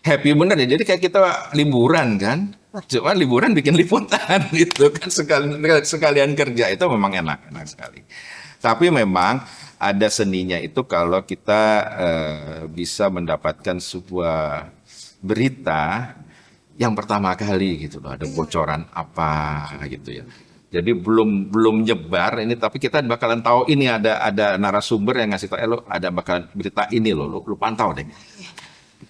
Happy bener ya. Jadi kayak kita liburan kan. Cuma liburan bikin liputan gitu kan, sekalian kerja, itu memang enak sekali. Tapi memang ada seninya itu kalau kita bisa mendapatkan sebuah berita yang pertama kali gitu loh, ada bocoran apa gitu ya. Jadi belum nyebar ini, tapi kita bakalan tahu ini ada narasumber yang ngasih tahu, lo ada bakalan berita ini lo pantau deh.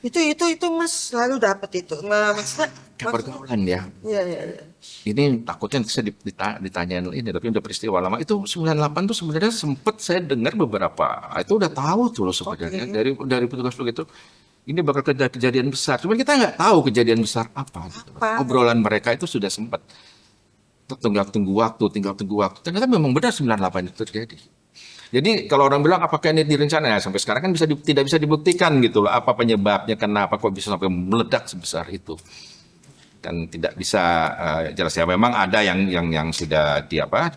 Itu Mas selalu dapat itu. Maksudnya pergaulan ya. Iya. Ini takutnya saya ditanyain ini, tapi udah peristiwa lama. Itu 98 tuh sebenarnya sempet saya dengar beberapa. Itu udah tahu tuh loh sebenarnya dari petugas itu. Ini bakal kejadian besar. Cuma kita nggak tahu kejadian besar apa. Gitu. Obrolan mereka itu sudah sempat tinggal tunggu waktu. Ternyata memang benar 98 itu terjadi. Jadi kalau orang bilang apakah ini direncanakan, sampai sekarang kan tidak bisa dibuktikan gitu loh, apa penyebabnya, kenapa kok bisa sampai meledak sebesar itu. Dan tidak bisa jelas ya, memang ada yang sudah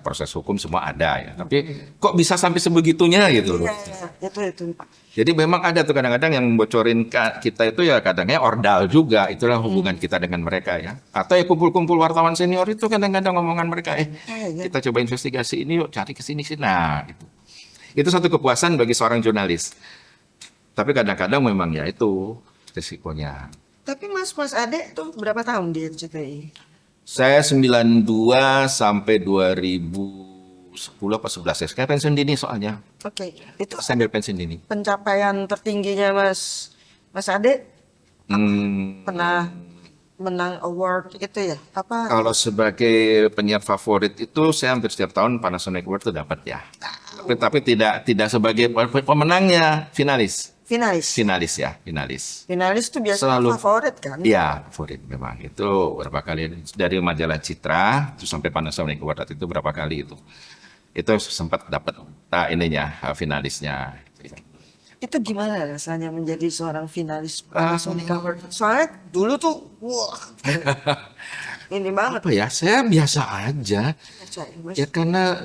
proses hukum semua ada ya. Tapi kok bisa sampai sebegitunya gitu loh. Iya, itu. Jadi memang ada tuh kadang-kadang yang bocorin kita itu ya kadangnya ordal juga, itulah hubungan kita dengan mereka ya. Atau ya kumpul-kumpul wartawan senior itu kadang-kadang ngomongan mereka kita coba investigasi ini yuk, cari ke sini. Nah, itu satu kepuasan bagi seorang jurnalis. Tapi kadang-kadang memang ya itu risikonya. Tapi Mas Ade tuh berapa tahun di RCTI? Saya 92 sampai 2010 apa 11 ya. Saya pensiun dini soalnya. Oke. Itu saya ambil pensiun dini. Pencapaian tertingginya Mas Ade pernah menang award itu ya? Apa? Kalau sebagai penyiar favorit itu saya hampir setiap tahun Panasonic Award itu dapat ya. Tapi tidak sebagai pemenangnya, finalis. Finalis. Finalis itu biasanya selalu favorit kan? Iya, favorit memang. Itu berapa kali dari majalah Citra terus sampai Panasonic Award itu berapa kali itu. Itu sempat dapat finalisnya. Itu gimana rasanya menjadi seorang finalis Panasonic Award? Soalnya dulu tuh ini banget. Apa ya? Saya biasa aja. Ya karena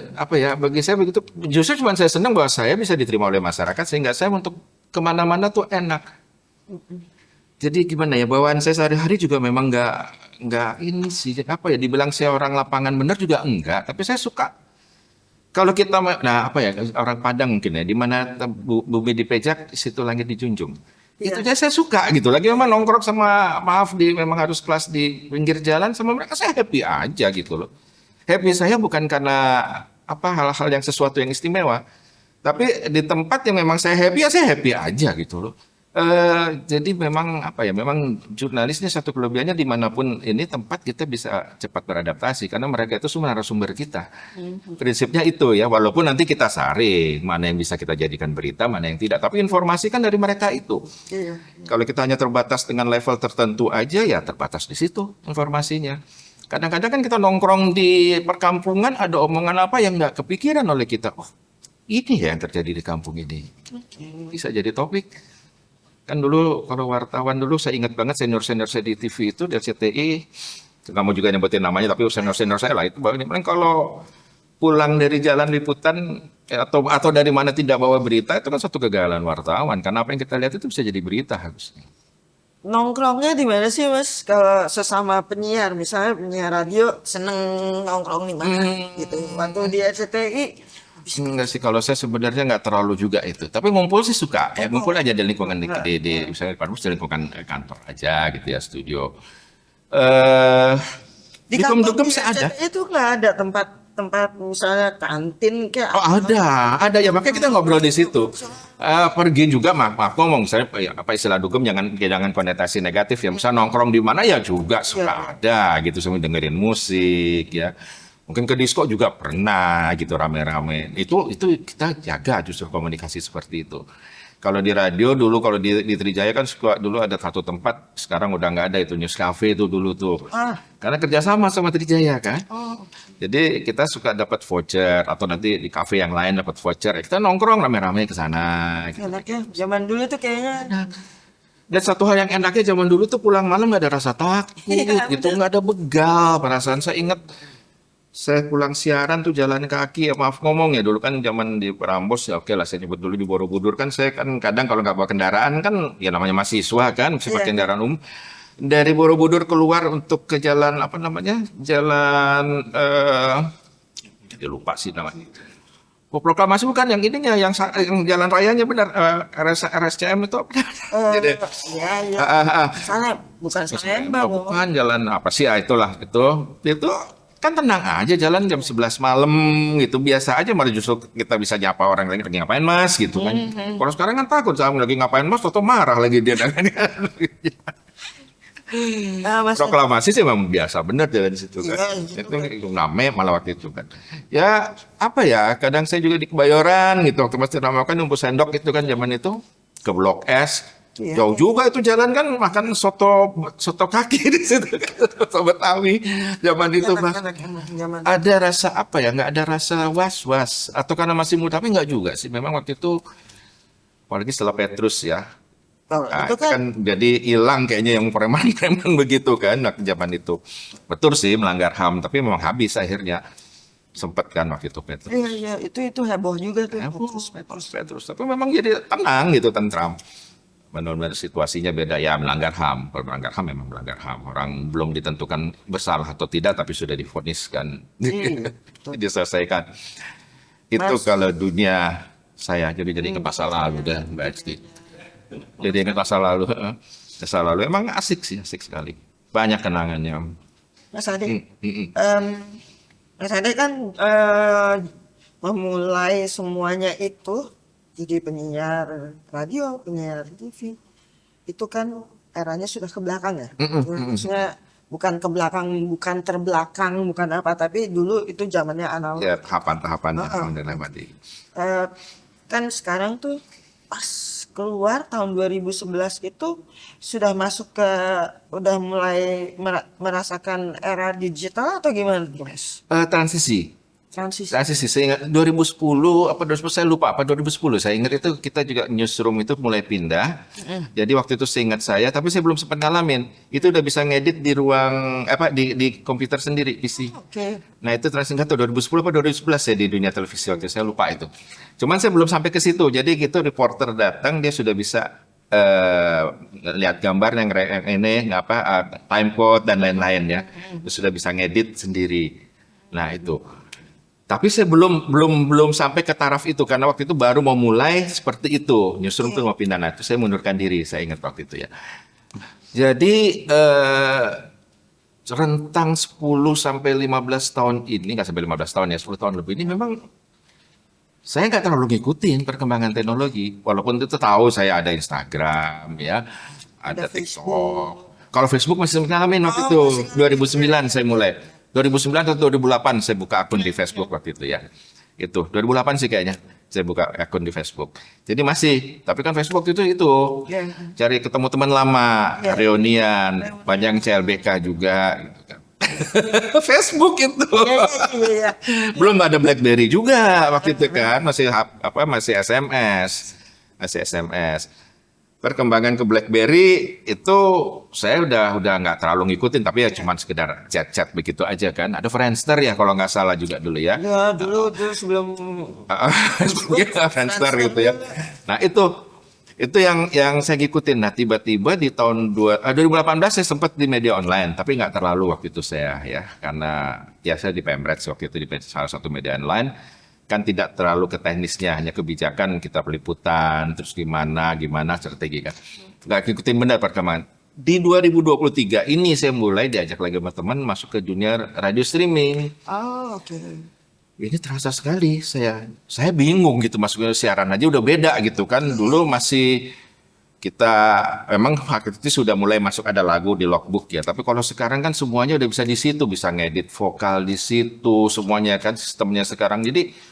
bagi saya begitu. Justru cuma saya senang bahwa saya bisa diterima oleh masyarakat sehingga saya untuk kemana-mana tuh enak. Jadi gimana ya, bawaan saya sehari-hari juga memang nggak ini sih dibilang saya orang lapangan benar juga enggak. Tapi saya suka. Kalau kita orang Padang mungkin ya, di mana bumi dipejak, di situ langit dijunjung. Itu aja saya suka gitu. Lagi memang nongkrong sama memang harus kelas di pinggir jalan sama mereka, saya happy aja gitu loh. happy saya bukan karena hal-hal yang sesuatu yang istimewa, tapi di tempat yang memang saya happy ya saya happy aja gitu loh. Jadi memang memang jurnalisnya satu kelebihannya dimanapun ini tempat kita bisa cepat beradaptasi karena mereka itu semua narasumber kita. Prinsipnya itu ya, walaupun nanti kita saring mana yang bisa kita jadikan berita, mana yang tidak. Tapi informasi kan dari mereka itu. Iya. Kalau kita hanya terbatas dengan level tertentu aja ya terbatas di situ informasinya. Kadang-kadang kan kita nongkrong di perkampungan ada omongan apa yang nggak kepikiran oleh kita. Oh, ini ya yang terjadi di kampung ini. Bisa jadi topik. Kan dulu kalau wartawan dulu saya ingat banget senior-senior saya di TV itu di RCTI, nggak mau juga nyebutin namanya tapi senior-senior saya lah itu kalau pulang dari jalan liputan atau dari mana tidak bawa berita itu kan satu kegagalan wartawan karena apa yang kita lihat itu bisa jadi berita harusnya. Nongkrongnya di mana sih Mas? Kalau sesama penyiar, misalnya penyiar radio seneng nongkrong di mana gitu. Waktu di RCTI Enggak sih, kalau saya sebenarnya nggak terlalu juga itu. Tapi ngumpul sih suka. Ya, ngumpul aja di lingkungan di misalnya di lingkungan kantor aja gitu ya, studio. Di Dugem saya ada. Itu nggak ada tempat misalnya kantin kayak Oh ada ya makanya kita ngobrol di situ. Pergi juga maaf ngomong saya istilah Dugem jangan konotasi negatif ya. Misalnya nongkrong di mana ya juga suka ada gitu, sambil dengerin musik ya. Mungkin ke disko juga pernah gitu rame-rame. Itu kita jaga justru komunikasi seperti itu. Kalau di radio dulu, kalau di Trijaya kan dulu ada satu tempat, sekarang udah nggak ada itu News Cafe itu dulu tuh. Karena kerjasama sama Trijaya kan. Jadi kita suka dapat voucher atau nanti di kafe yang lain dapat voucher. Kita nongkrong rame-rame ke sana. Gitu. enaknya zaman dulu tuh kayaknya Dan satu hal yang enaknya zaman dulu tuh pulang malam nggak ada rasa takut, gitu nggak ada begal. Perasaan saya ingat. Saya pulang siaran tuh jalan kaki ya maaf ngomong ya dulu kan zaman di Prambors ya oke lah saya nyebut dulu di Borobudur kan saya kan kadang kalau nggak bawa kendaraan kan ya namanya mahasiswa kan mesti pakai kendaraan umum dari Borobudur keluar untuk ke jalan jalan jadi lupa sih namanya Proklamasi bukan yang ininya yang jalan rayanya benar RSCM itu apa? Jadi sana bukan Salemba bukan jalan apa sih itulah itu kan tenang aja jalan jam 11 malam gitu biasa aja malah justru kita bisa nyapa orang lagi ngapain mas gitu kan. Kalau sekarang kan takut sama lagi ngapain mas atau marah lagi dia Proklamasi sih memang biasa bener jalan di situ kan. Itu rame malah waktu itu kan. Ya apa ya kadang saya juga di Kebayoran gitu waktu masih namakan Umpu Sendok itu kan zaman itu ke Blok S. Jauh juga itu jalan kan makan soto kaki di situ soto Betawi zaman itu Mas. Ada rasa nggak ada rasa was-was atau karena masih muda tapi nggak juga sih memang waktu itu apalagi setelah Petrus ya. Itu kan jadi hilang kayaknya yang preman-preman begitu kan waktu zaman itu. Betul sih melanggar HAM tapi memang habis akhirnya. Sempet kan waktu itu Petrus. Iya itu heboh juga tuh. Petrus. Tapi memang jadi tenang gitu tentram. Benar-benar situasinya beda ya melanggar HAM. Kalau melanggar HAM memang melanggar HAM. Orang belum ditentukan bersalah atau tidak tapi sudah divoniskan. Diselesaikan. Itu kalau dunia saya jadi ke masa lalu dah Mbak Esti. Jadi ingat masa lalu. Masa lalu emang asik sekali. Banyak kenangannya. Mas Ade. Mas Ade kan memulai semuanya itu jadi penyiar radio, penyiar TV, itu kan eranya sudah ke belakang ya. Maksudnya bukan ke belakang, bukan terbelakang, bukan apa, tapi dulu itu zamannya analog. Ya tahapan-tahapan dan lewati. Kan sekarang tuh pas keluar tahun 2011 itu sudah masuk udah mulai merasakan era digital atau gimana, Mas? Transisi saya ingat 2010 apa 2010 saya lupa apa 2010 saya ingat itu kita juga newsroom itu mulai pindah. Jadi waktu itu seingat saya tapi saya belum sempat ngalamin itu udah bisa ngedit di ruang di komputer sendiri PC. Nah itu transisi tuh 2010 apa 2011 ya di dunia televisi waktu itu saya lupa itu. Cuman saya belum sampai ke situ. Jadi gitu reporter datang dia sudah bisa lihat gambar yang ini time code dan lain-lain ya. Dia sudah bisa ngedit sendiri. Nah itu. Tapi saya belum sampai ke taraf itu karena waktu itu baru mau mulai seperti itu. Newsroom tuh mau pindah, nah itu saya mundurkan diri. Saya ingat waktu itu ya. Jadi rentang 10 sampai 15 tahun ini, nggak sampai 15 tahun ya, 10 tahun lebih ini memang saya nggak terlalu ngikutin perkembangan teknologi. Walaupun itu tahu saya ada Instagram ya, ada TikTok. Kalau Facebook masih ngalamin waktu itu, 2009 saya mulai. 2009 atau 2008 saya buka akun di Facebook waktu itu ya. Itu 2008 sih kayaknya saya buka akun di Facebook. Jadi masih, tapi kan Facebook itu cari ketemu teman lama, reunian, banyak CLBK juga gitu kan. Facebook itu. Belum ada BlackBerry juga waktu itu kan, masih SMS. Masih SMS. Perkembangan ke BlackBerry itu saya udah nggak terlalu ngikutin, tapi ya cuman sekedar chat-chat begitu aja kan. Ada Friendster ya kalau nggak salah juga dulu ya. Ya dulu sebelum Friendster gitu ya. Nah itu yang saya ngikutin. Nah tiba-tiba di tahun 2018 saya sempat di media online, tapi nggak terlalu waktu itu saya ya, karena ya saya di Pemret waktu itu di salah satu media online. Kan tidak terlalu ke teknisnya, hanya kebijakan kita peliputan, terus gimana strategi kan. Nggak ngikutin benar perkembangan. Di 2023 ini saya mulai diajak lagi sama teman masuk ke dunia radio streaming. Oh, oke. Ini terasa sekali, saya bingung gitu, masuk ke siaran aja udah beda gitu kan. Dulu masih kita memang waktu itu sudah mulai masuk ada lagu di logbook ya, tapi kalau sekarang kan semuanya udah bisa di situ, bisa ngedit vokal di situ, semuanya kan sistemnya sekarang. Jadi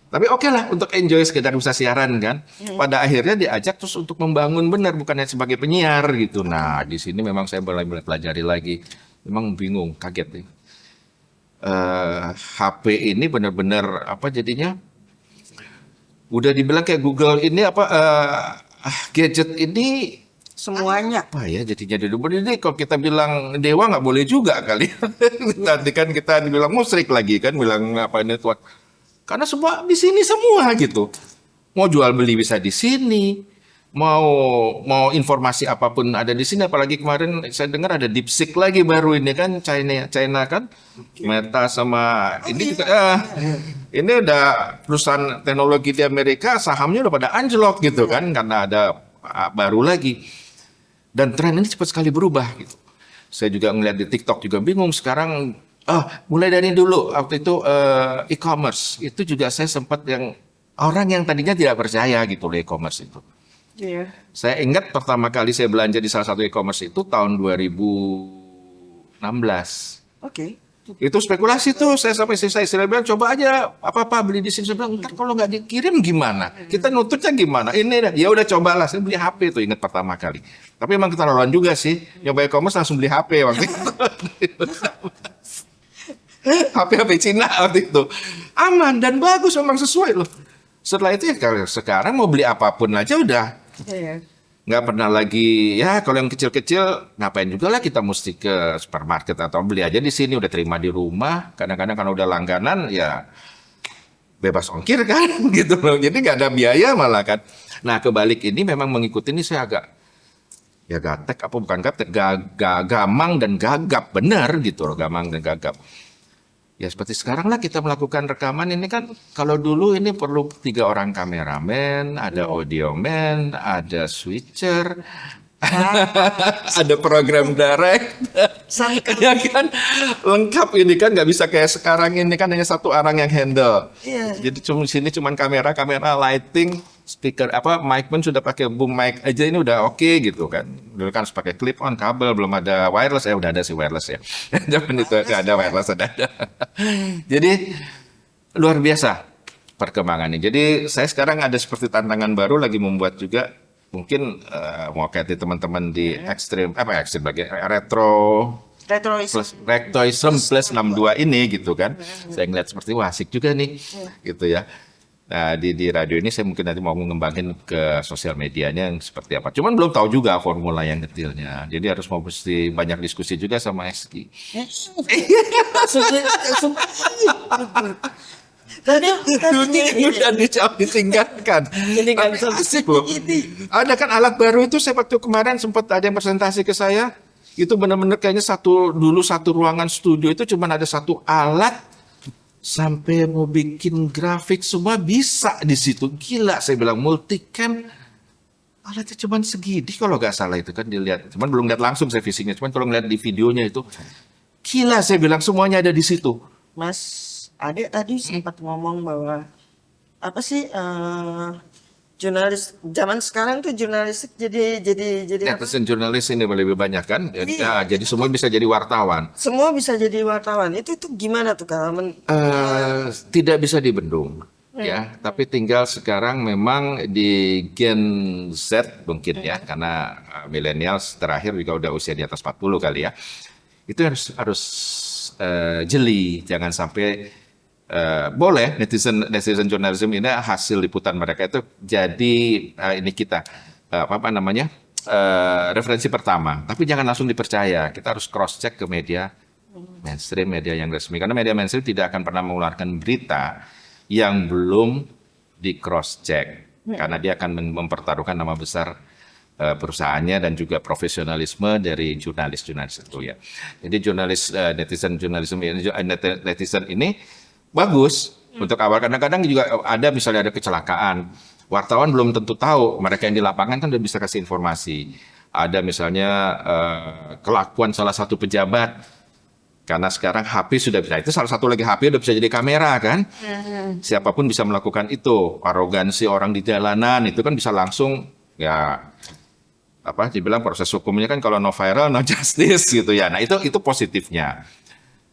tapi oke lah untuk enjoy sekedar bisa siaran kan. Pada akhirnya diajak terus untuk membangun benar, bukannya sebagai penyiar gitu. Nah di sini memang saya mulai pelajari lagi. Memang bingung, kaget nih. HP ini benar-benar apa jadinya? Udah dibilang kayak Google ini gadget ini Semuanya. apa ya jadinya ini kalau kita bilang dewa nggak boleh juga kali. Nanti kan kita dibilang musrik lagi kan, bilang apa ini tuh. Karena semua di sini semua gitu. Mau jual beli bisa di sini. Mau informasi apapun ada di sini. Apalagi kemarin saya dengar ada DeepSeek lagi baru ini kan, China kan. Meta sama ini juga ini udah perusahaan teknologi di Amerika sahamnya udah pada anjlok gitu kan, karena ada baru lagi. Dan tren ini cepat sekali berubah gitu. Saya juga ngeliat di TikTok juga bingung sekarang. Mulai dari dulu waktu itu e-commerce itu juga saya sempat yang orang yang tadinya tidak percaya gitu loh e-commerce itu. Iya. Saya ingat pertama kali saya belanja di salah satu e-commerce itu tahun 2016. Oke. Itu spekulasi tuh, saya sampai saya bilang coba aja apa beli di sini. Saya bilang ntar kalau nggak dikirim gimana? Kita nututnya gimana? Ini dah, ya udah cobalah. Saya beli HP tuh ingat pertama kali. Tapi emang keterlaluan juga sih, nyoba e-commerce langsung beli HP waktu itu. HP Cina waktu itu aman dan bagus, memang sesuai loh. Setelah itu ya kalau sekarang mau beli apapun aja udah nggak pernah lagi ya. Kalau yang kecil-kecil ngapain juga lah kita mesti ke supermarket atau beli aja di sini, udah terima di rumah. Kadang-kadang kalau udah langganan ya bebas ongkir kan gitu loh, jadi nggak ada biaya malah kan. Nah kebalik ini memang mengikuti ini saya agak ya gatek apa bukan gatek, gamang dan gagap benar gitu loh, gamang dan gagap. Ya seperti sekarang lah kita melakukan rekaman ini kan, kalau dulu ini perlu 3 orang kameramen, ada audio man, ada switcher, ada program direct, ya kan lengkap ini kan, nggak bisa kayak sekarang ini kan hanya 1 orang yang handle. Jadi sini cuman kamera, lighting, speaker mic pun sudah pakai boom mic aja ini udah oke gitu kan. Dulu kan harus pakai clip on kabel, belum ada wireless udah ada sih wireless ya. Zaman itu ada wireless ada. Jadi luar biasa perkembangannya. Jadi saya sekarang ada seperti tantangan baru lagi membuat juga mungkin mau kayak di teman-teman di ekstrim bagi Retroism plus 62 ini gitu kan. Saya ngeliat seperti wah asik juga nih gitu ya. Nah di radio ini saya mungkin nanti mau mengembangin ke sosial medianya yang seperti apa. Cuman belum tahu juga formula yang detailnya. Jadi harus mesti banyak diskusi juga sama Eski. Ini udah ditinggalkan. Asik loh. Ada kan alat baru itu, saya waktu kemarin sempat ada yang presentasi ke saya. Itu benar-benar kayaknya dulu satu ruangan studio itu cuma ada 1 alat. Sampai mau bikin grafik semua bisa di situ. Gila, saya bilang multicam alatnya cuman segini kalau nggak salah itu kan dilihat. Cuman belum lihat langsung saya visinya. Cuman kalau ngeliat di videonya itu, gila saya bilang semuanya ada di situ. Mas Ade tadi sempat ngomong bahwa apa sih jurnalis zaman sekarang tuh jurnalistik jadi apa? Netizen jurnalis ini lebih banyak kan. Iya. Jadi semua bisa jadi wartawan. Semua bisa jadi wartawan. Itu gimana tuh kalau Tidak bisa dibendung. Ya, tapi tinggal sekarang memang di Gen Z mungkin ya, karena milenial terakhir juga udah usia di atas 40 kali ya. Itu harus jeli, jangan sampai boleh netizen journalism ini hasil liputan mereka itu jadi ini kita apa namanya referensi pertama, tapi jangan langsung dipercaya. Kita harus cross check ke media mainstream, media yang resmi, karena media mainstream tidak akan pernah mengeluarkan berita yang belum di cross check, karena dia akan mempertaruhkan nama besar perusahaannya dan juga profesionalisme dari jurnalis-jurnalis itu ya. Jadi netizen ini bagus untuk awal. Kadang-kadang juga ada misalnya ada kecelakaan, wartawan belum tentu tahu, mereka yang di lapangan kan udah bisa kasih informasi. Ada misalnya kelakuan salah satu pejabat, karena sekarang HP sudah bisa, itu salah satu lagi HP udah bisa jadi kamera kan. Siapapun bisa melakukan itu. Arogansi orang di jalanan itu kan bisa langsung ya apa dibilang proses hukumnya kan kalau no viral no justice gitu ya. Nah itu positifnya.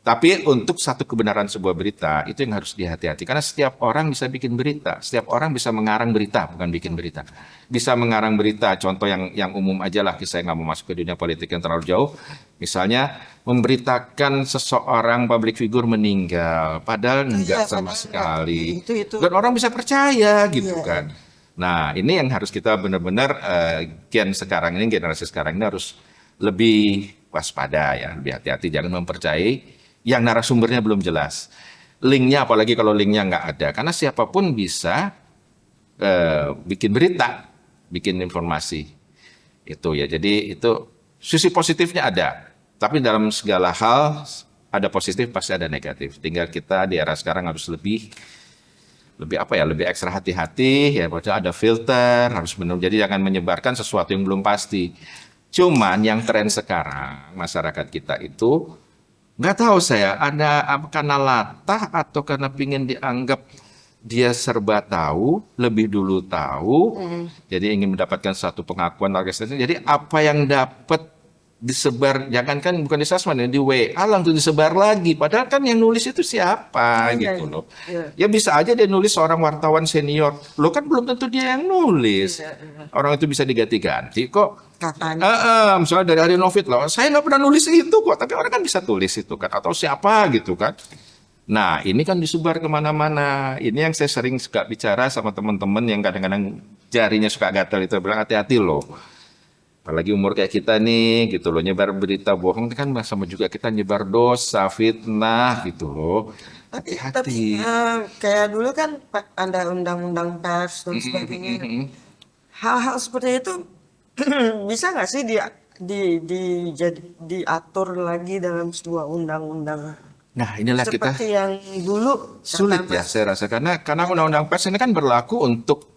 Tapi untuk satu kebenaran sebuah berita itu yang harus dihati-hati, karena setiap orang bisa bikin berita, setiap orang bisa mengarang berita, bukan bikin berita. Bisa mengarang berita. Contoh yang umum aja lah, saya nggak mau masuk ke dunia politik yang terlalu jauh. Misalnya memberitakan seseorang public figure meninggal, padahal enggak sama sekali. Itu. Dan orang bisa percaya gitu kan. Nah ini yang harus kita benar-benar generasi sekarang ini harus lebih waspada ya, lebih hati-hati, jangan mempercayai yang narasumbernya belum jelas. Linknya, apalagi kalau linknya nggak ada. Karena siapapun bisa bikin berita, bikin informasi. Itu ya, jadi itu sisi positifnya ada. Tapi dalam segala hal, ada positif pasti ada negatif. Tinggal kita di era sekarang harus lebih ekstra hati-hati, ya, ada filter, harus benar. Jadi jangan menyebarkan sesuatu yang belum pasti. Cuman yang tren sekarang, masyarakat kita itu nggak tahu saya, ada karena latah atau karena pingin dianggap dia serba tahu, lebih dulu tahu, jadi ingin mendapatkan satu pengakuan warga setempat. Jadi apa yang dapat disebar, jangankan bukan di sosmed, di WA langsung disebar lagi. Padahal kan yang nulis itu siapa gitu loh. Ya bisa aja dia nulis seorang wartawan senior, lo kan belum tentu dia yang nulis. Orang itu bisa diganti-ganti kok. Katanya. Misalnya dari Ari Novit loh, saya nggak pernah nulis itu kok, tapi orang kan bisa tulis itu kan, atau siapa gitu kan. Nah ini kan disebar kemana-mana. Ini yang saya sering suka bicara sama teman-teman yang kadang-kadang jarinya suka gatel itu, bilang hati-hati loh. Apalagi umur kayak kita nih gitu loh, nyebar berita bohong kan sama juga kita nyebar dosa, fitnah gitu loh. Tapi kayak dulu kan ada undang-undang pers dan sebagainya. Hal-hal seperti itu bisa nggak sih diatur lagi dalam sebuah undang-undang? Nah inilah kita Seperti yang dulu sulit ya saya rasa, karena undang-undang pers ini kan berlaku untuk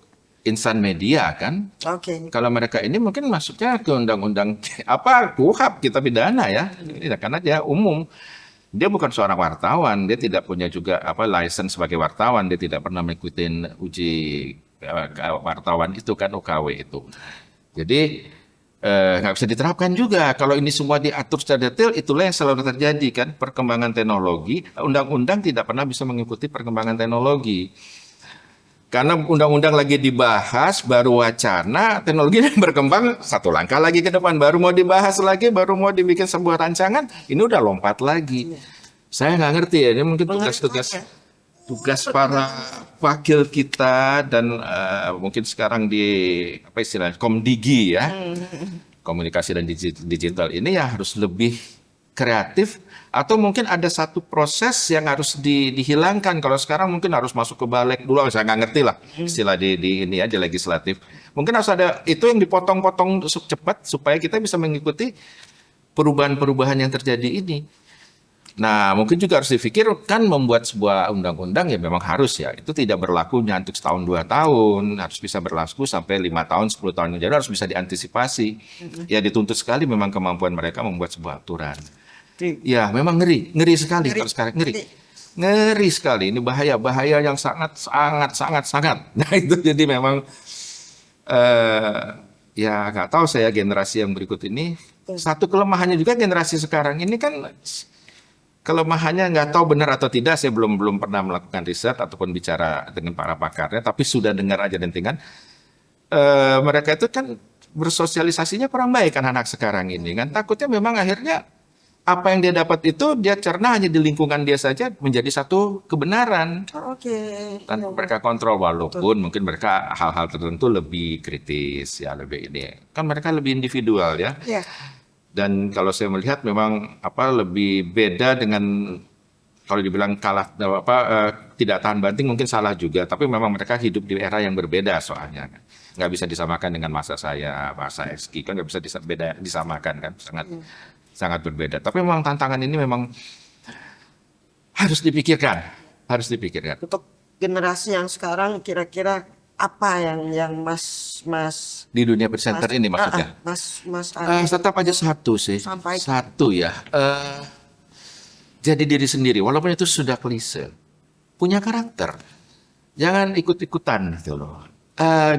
insan media kan. Oke. Kalau mereka ini mungkin masuknya ke undang-undang apa KUHP, kita pidana ya. Karena dia umum. Dia bukan seorang wartawan, dia tidak punya juga license sebagai wartawan, dia tidak pernah mengikuti uji wartawan itu kan, UKW itu. Jadi nggak bisa diterapkan juga. Kalau ini semua diatur secara detail, itulah yang selalu terjadi kan, perkembangan teknologi. Undang-undang tidak pernah bisa mengikuti perkembangan teknologi. Karena undang-undang lagi dibahas, baru wacana, teknologi berkembang satu langkah lagi ke depan, baru mau dibahas lagi, baru mau dibikin sebuah rancangan, ini udah lompat lagi. Saya nggak ngerti ya, ini mungkin tugas para wakil kita dan mungkin sekarang di apa istilahnya Komdigi ya, komunikasi dan digital ini ya harus lebih kreatif, atau mungkin ada satu proses yang harus dihilangkan. Kalau sekarang mungkin harus masuk ke balik dulu, saya nggak ngerti lah istilah di ini aja legislatif. Mungkin harus ada itu yang dipotong-potong cepat supaya kita bisa mengikuti perubahan-perubahan yang terjadi ini. Nah, mungkin juga harus dipikirkan membuat sebuah undang-undang ya memang harus ya. Itu tidak berlakunya untuk setahun 2 tahun, harus bisa berlaku sampai 5 tahun, 10 tahun. Jadi harus bisa diantisipasi. Ya dituntut sekali memang kemampuan mereka membuat sebuah aturan. Ya, memang ngeri sekali kalau sekarang ngeri sekali. Ini bahaya yang sangat. Nah itu jadi memang ya nggak tahu saya generasi yang berikut ini. Satu kelemahannya juga generasi sekarang ini kan. Kelemahannya nggak tahu benar atau tidak, saya belum pernah melakukan riset ataupun bicara dengan para pakarnya, tapi sudah dengar aja dentingan. Mereka itu kan bersosialisasinya kurang baik kan anak sekarang ini kan. Takutnya memang akhirnya apa yang dia dapat itu dia cerna hanya di lingkungan dia saja menjadi satu kebenaran. Dan mereka kontrol walaupun mungkin mereka hal-hal tertentu lebih kritis ya, lebih ini. Kan mereka lebih individual ya. Dan kalau saya melihat memang lebih beda dengan kalau dibilang tidak tahan banting mungkin salah juga, tapi memang mereka hidup di era yang berbeda soalnya. Nggak bisa disamakan dengan masa saya, masa Eski kan nggak bisa disamakan kan, sangat berbeda. Tapi memang tantangan ini memang harus dipikirkan. Untuk generasi yang sekarang kira-kira apa yang Mas di dunia presenter ini maksudnya? Mas tetap aja satu ya. Jadi diri sendiri, walaupun itu sudah klise, punya karakter. Jangan ikut-ikutan gitu loh.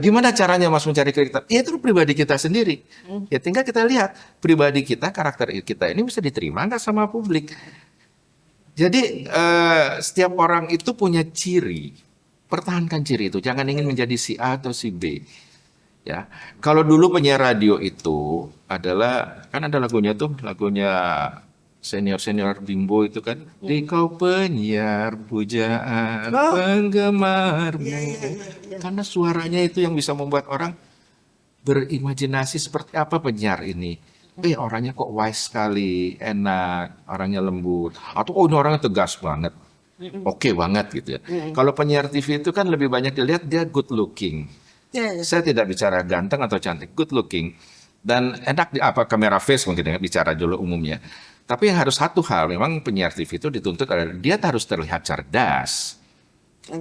Gimana caranya Mas mencari karakter? Ya itu pribadi kita sendiri. Ya tinggal kita lihat pribadi kita, karakter kita ini bisa diterima nggak sama publik. Jadi setiap orang itu punya ciri. Pertahankan ciri itu, jangan ingin menjadi si A atau si B. Ya, kalau dulu penyiar radio itu adalah kan ada lagunya senior Bimbo itu kan, di kau penyiar pujaan penggemarmu. Karena suaranya itu yang bisa membuat orang berimajinasi seperti apa penyiar ini. Orangnya kok wise sekali, enak, orangnya lembut, atau ini orangnya tegas banget. Oke banget gitu ya. Kalau penyiar TV itu kan lebih banyak dilihat dia good looking. Saya tidak bicara ganteng atau cantik, good looking. Dan enak kamera face mungkin ya, bicara dulu umumnya. Tapi yang harus satu hal, memang penyiar TV itu dituntut adalah dia harus terlihat cerdas.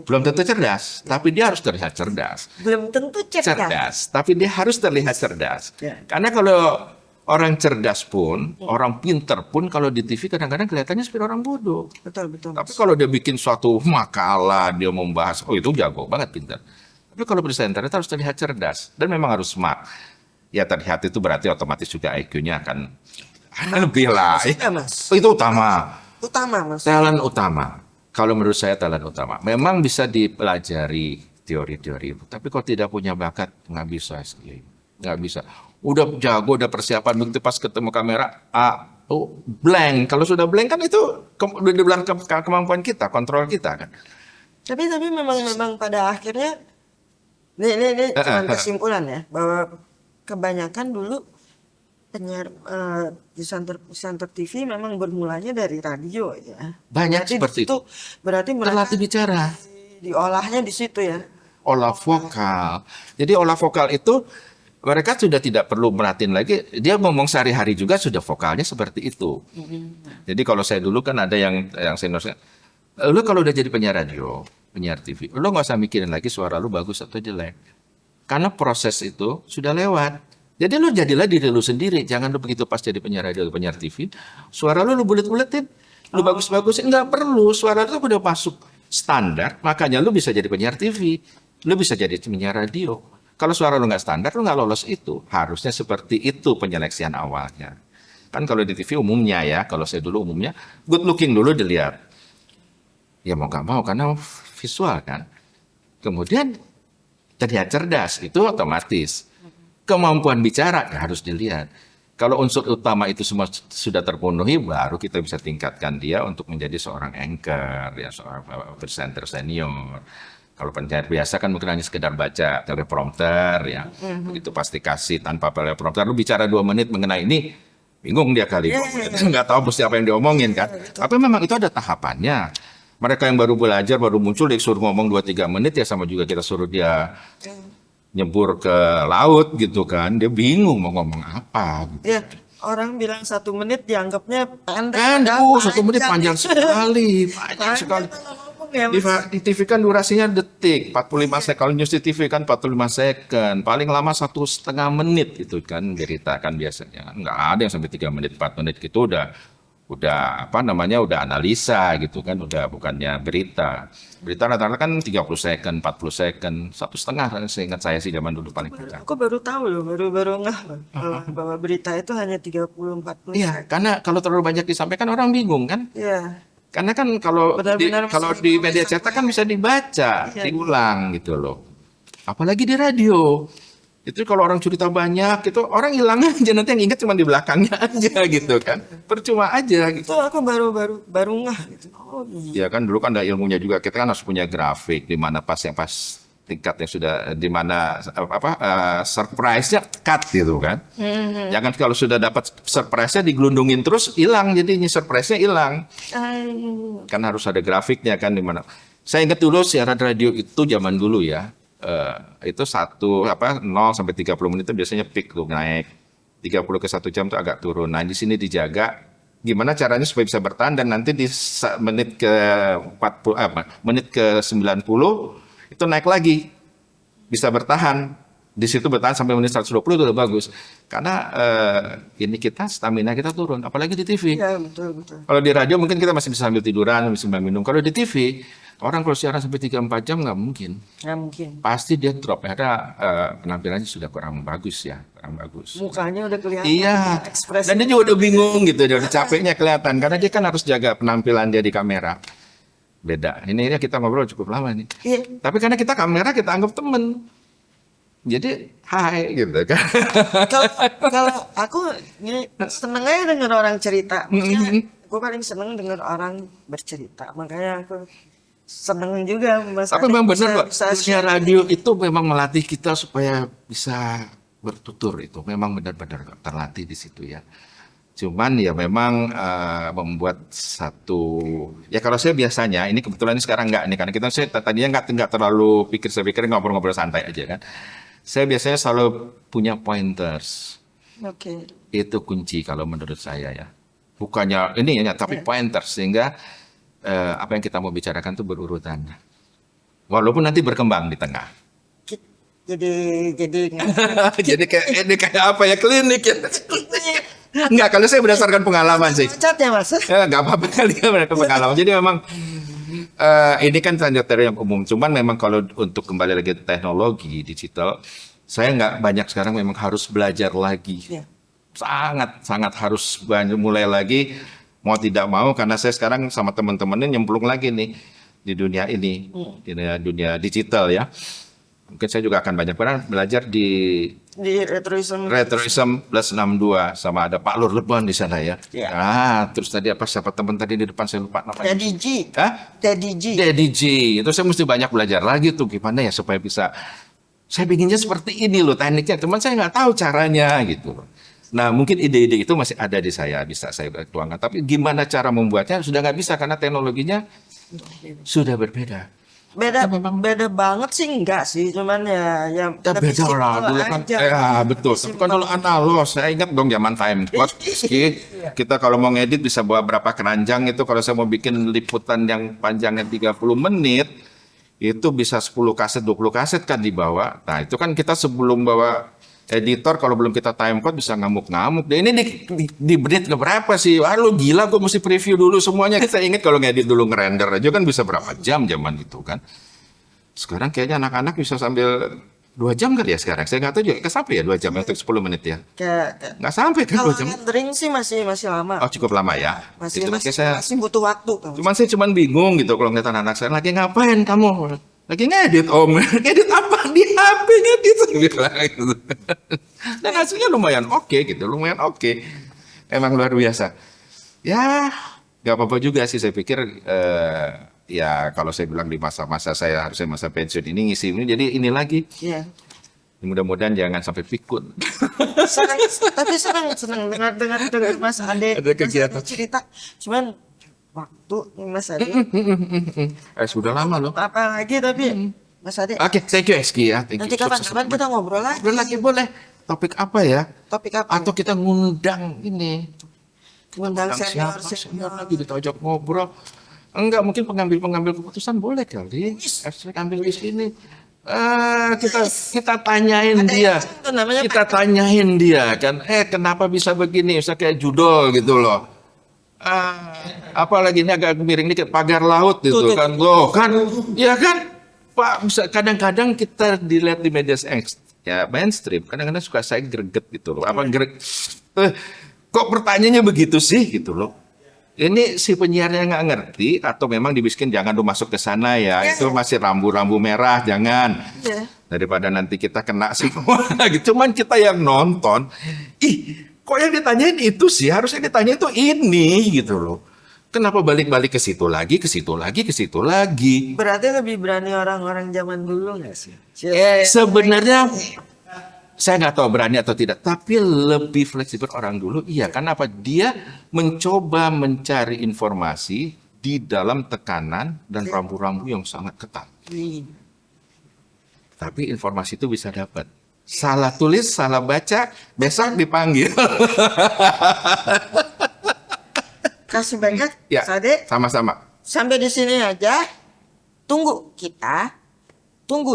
Belum tentu cerdas, tapi dia harus terlihat cerdas. Belum tentu cerdas, tapi dia harus terlihat cerdas. Karena kalau orang cerdas pun, orang pinter pun kalau di TV kadang-kadang kelihatannya seperti orang bodoh. Betul. Tapi kalau dia bikin suatu makalah, dia membahas, itu jago banget pinter. Tapi kalau presenter itu harus terlihat cerdas dan memang harus smart. Ya terlihat itu berarti otomatis juga IQ-nya akan lebih lah. Itu utama. Mas. Talent utama. Kalau menurut saya talent utama. Memang bisa dipelajari teori-teori, tapi kalau tidak punya bakat nggak bisa. Nggak bisa. Udah jago, udah persiapan, begitu pas ketemu kamera, blank. Kalau sudah blank kan itu udah di belakang kemampuan kita, kontrol kita kan. Tapi memang pada akhirnya, ini cuma kesimpulan ya, bahwa kebanyakan dulu penyiar presenter TV memang bermulanya dari radio ya. Banyak seperti itu. Berarti mereka terlatih bicara. Diolahnya di situ ya. Olah vokal. Jadi olah vokal itu mereka sudah tidak perlu merhatiin lagi, dia ngomong sehari-hari juga sudah vokalnya seperti itu. Jadi kalau saya dulu kan ada yang senior, lu kalau udah jadi penyiar radio, penyiar TV, lu nggak usah mikirin lagi suara lu bagus atau jelek. Karena proses itu sudah lewat. Jadi lu jadilah diri lu sendiri, jangan lu begitu pas jadi penyiar radio, penyiar TV, suara lu bulet-buletin, lu bagus-bagusin, nggak perlu, suara lu udah masuk standar, makanya lu bisa jadi penyiar TV, lu bisa jadi penyiar radio. Kalau suara lu nggak standar, lu nggak lolos itu. Harusnya seperti itu penyeleksian awalnya. Kan kalau di TV umumnya ya, kalau saya dulu umumnya, good looking dulu dilihat. Ya mau nggak mau, karena visual kan. Kemudian terlihat cerdas, itu otomatis. Kemampuan bicara ya harus dilihat. Kalau unsur utama itu semua sudah terpenuhi, baru kita bisa tingkatkan dia untuk menjadi seorang anchor, ya seorang presenter senior. Kalau penyiar biasa kan mungkin hanya sekedar baca teleprompter ya. Itu pasti kasih tanpa teleprompter. Lu bicara 2 menit mengenai ini, bingung dia kali. Nggak tahu mesti apa yang diomongin kan. Tapi memang itu ada tahapannya. Mereka yang baru belajar, baru muncul, disuruh ngomong 2-3 menit ya sama juga kita suruh dia nyebur ke laut gitu kan. Dia bingung mau ngomong apa gitu. orang bilang 1 menit dianggapnya pendek. Kan, padahal 1 menit panjang sekali, panjang Panjang sekali. kalau ngomong ya, Di, Mas. di TV kan durasinya detik, 45 second. Kalau news di TV kan 45 second. Paling lama 1,5 menit itu kan berita kan biasanya. Nggak ada yang sampai 3 menit, 4 menit gitu udah apa namanya, udah analisa gitu kan, udah bukannya berita. Berita rata-rata kan 30 second, 40 second, 1,5 seingat saya sih zaman dulu paling tidak. Aku baru tahu loh, baru ngeh loh, bahwa berita itu hanya 30-40 Iya, karena kalau terlalu banyak disampaikan orang bingung kan. Iya. Karena kan kalau Benar-benar kalau mesti di ditulis media satu cetak kan bisa dibaca, Iya. diulang gitu loh. Apalagi di radio. Itu kalau orang cerita banyak, itu orang hilang aja, nanti yang ingat cuma di belakangnya aja gitu kan. Percuma aja gitu. Itu aku baru ngeh gitu. Oh iya. Ya kan dulu kan ada ilmunya juga. Kita kan harus punya grafik di mana pas tingkat yang sudah di mana surprise-nya cut gitu kan. Jangan kalau sudah dapat surprise-nya digelundungin terus hilang, jadinya surprise-nya hilang. Kan harus ada grafiknya kan di mana. Saya ingat dulu siaran radio itu zaman dulu ya. Itu 0 sampai 30 menit itu biasanya peak tuh naik. 30 ke 1 jam tuh agak turun. Nah, di sini dijaga gimana caranya supaya bisa bertahan dan nanti di menit ke 40 menit ke 90 itu naik lagi. Bisa bertahan. Di situ bertahan sampai menit 120 itu udah bagus. Karena ini stamina kita turun, apalagi di TV. Iya, betul. Kalau di radio mungkin kita masih bisa sambil tiduran, bisa sambil minum. Kalau di TV, orang kalau siaran sampai 3-4 jam nggak mungkin. Nggak mungkin. Pasti dia drop, karena penampilannya sudah kurang bagus ya, kurang bagus. Mukanya udah kelihatan. Iya, Ekspresi. dan dia juga udah bingung gitu, dia udah capeknya kelihatan. Karena dia kan harus jaga penampilan dia di kamera. Beda, ini kita ngobrol cukup lama nih. Iya. Tapi karena kita kamera, kita anggap temen. Jadi, hai gitu kan. Kalau aku seneng aja denger orang cerita. Maksudnya, aku paling seneng denger orang bercerita. Makanya aku seneng juga Mas Tapi Ade memang benar kok, bisa dunia radio itu memang melatih kita supaya bisa bertutur itu. Memang benar-benar terlatih di situ ya. Cuman ya memang membuat satu, ya kalau saya biasanya, ini kebetulan ini sekarang enggak nih, karena saya tadinya enggak terlalu saya pikir ngobrol-ngobrol santai aja kan. Saya biasanya selalu punya pointers. Oke. Itu kunci kalau menurut saya ya. Bukannya ini ya, tapi pointers sehingga apa yang kita mau bicarakan itu berurutan. Walaupun nanti berkembang di tengah. Jadi Jadi kayak apa ya, klinik ya. Enggak, kalau saya berdasarkan pengalaman sih. cat ya Mas. Ya, enggak apa-apa kali ya mereka pengalaman. Jadi memang ini kan standar yang umum. Cuman memang kalau untuk kembali lagi ke teknologi digital, saya nggak banyak sekarang memang harus belajar lagi. Iya. Sangat harus mulai lagi mau tidak mau, karena saya sekarang sama teman-temannya nyemplung lagi nih di dunia ini, di dunia digital ya. Mungkin saya juga akan banyak belajar di Retroism. plus 62 sama ada Pak Lur Lebon di sana ya. Iya. Terus tadi siapa teman tadi di depan saya lupa namanya. Daddy G. Hah? Daddy G. Daddy G. Itu saya mesti banyak belajar lagi tuh gimana ya supaya bisa. Saya bikinnya seperti ini loh tekniknya, cuman saya nggak tahu caranya gitu. Nah mungkin ide-ide itu masih ada di saya, bisa saya tuangkan. Tapi gimana cara membuatnya sudah nggak bisa karena teknologinya sudah berbeda. Beda banget sih enggak sih, cuman ya lebih Beda lah simpel dulu kan. aja. Ya betul. Tapi kan dulu analog. Saya ingat dong zaman time code. Kita kalau mau ngedit bisa bawa berapa keranjang itu. Kalau saya mau bikin liputan yang panjangnya 30 menit, itu bisa 10 kaset, 20 kaset kan dibawa. Nah itu kan kita sebelum bawa editor, kalau belum kita time code bisa ngamuk-ngamuk. Dan ini di menit berapa sih? Wah lu gila, gue mesti preview dulu semuanya. Saya ingat kalau ngedit dulu ngerender aja kan bisa berapa jam zaman itu kan. Sekarang kayaknya anak-anak bisa sambil 2 jam kali ya sekarang. Saya nggak tahu juga, sampai ya 2 jam untuk 10 menit ya. Nggak sampai kan Kalau 2 jam. rendering sih masih lama. Oh cukup lama ya. Itu makanya Masih butuh waktu. saya cuman bingung gitu kalau ngeliat anak-anak saya lagi ngapain kamu? Lagi ngedit om. Ngedit apa? Di HP ngedit. Gitu. Dan hasilnya lumayan oke gitu. Lumayan oke. Emang luar biasa. Ya nggak apa-apa juga sih, saya pikir ya kalau saya bilang di masa-masa saya harusnya masa pensiun ini ngisi ini, jadi ini lagi. Iya. Mudah-mudahan jangan sampai pikun. Tapi senang dengar Mas Ade. Ada kegiatan. Mas Ade cerita. Cuman waktu Mas Ade. Sudah lama loh. Apa lagi tapi Mas Ade. Oke, thank you Eski ya. Thank Nanti you. kapan-kapan kita ngobrol lagi. Ngobrol lagi boleh. topik apa ya? Topik apa? Atau kita ngundang ini, Ngundang siapa senior. senior lagi kita ajak ngobrol. Enggak, mungkin pengambil keputusan boleh kali. Abstrak ambil di sini. Kita tanyain Ada dia. yang itu namanya Kita tanyain dia kan, kenapa bisa begini? Bisa kayak judul gitu loh. Apalagi ini agak miring dikit, pagar laut gitu Tuh. kan. Loh kan, ya kan Pak, kadang-kadang kita dilihat di media ya mainstream, kadang-kadang suka saya greget gitu loh. Apa kok pertanyaannya begitu sih gitu loh. Ini si penyiarnya nggak ngerti atau memang dibiskin jangan lu masuk ke sana ya. Itu masih rambu-rambu merah, jangan. Iya. Daripada nanti kita kena semua. Cuman kita yang nonton, kok yang ditanyain itu sih, harusnya ditanya itu ini gitu loh. Kenapa balik-balik ke situ lagi, ke situ lagi, ke situ lagi? Berarti lebih berani orang-orang zaman dulu nggak sih? Sebenarnya saya nggak tahu berani atau tidak, tapi lebih fleksibel orang dulu. Iya, kenapa dia mencoba mencari informasi di dalam tekanan dan rambu-rambu yang sangat ketat. Tapi informasi itu bisa dapat. Salah tulis, salah baca, besok dipanggil. Kasih banyak, Ya, Sade. sama-sama. Sampai di sini aja. Tunggu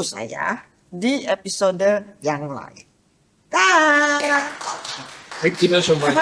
saya di episode yang lain. Dah. Thank you so much.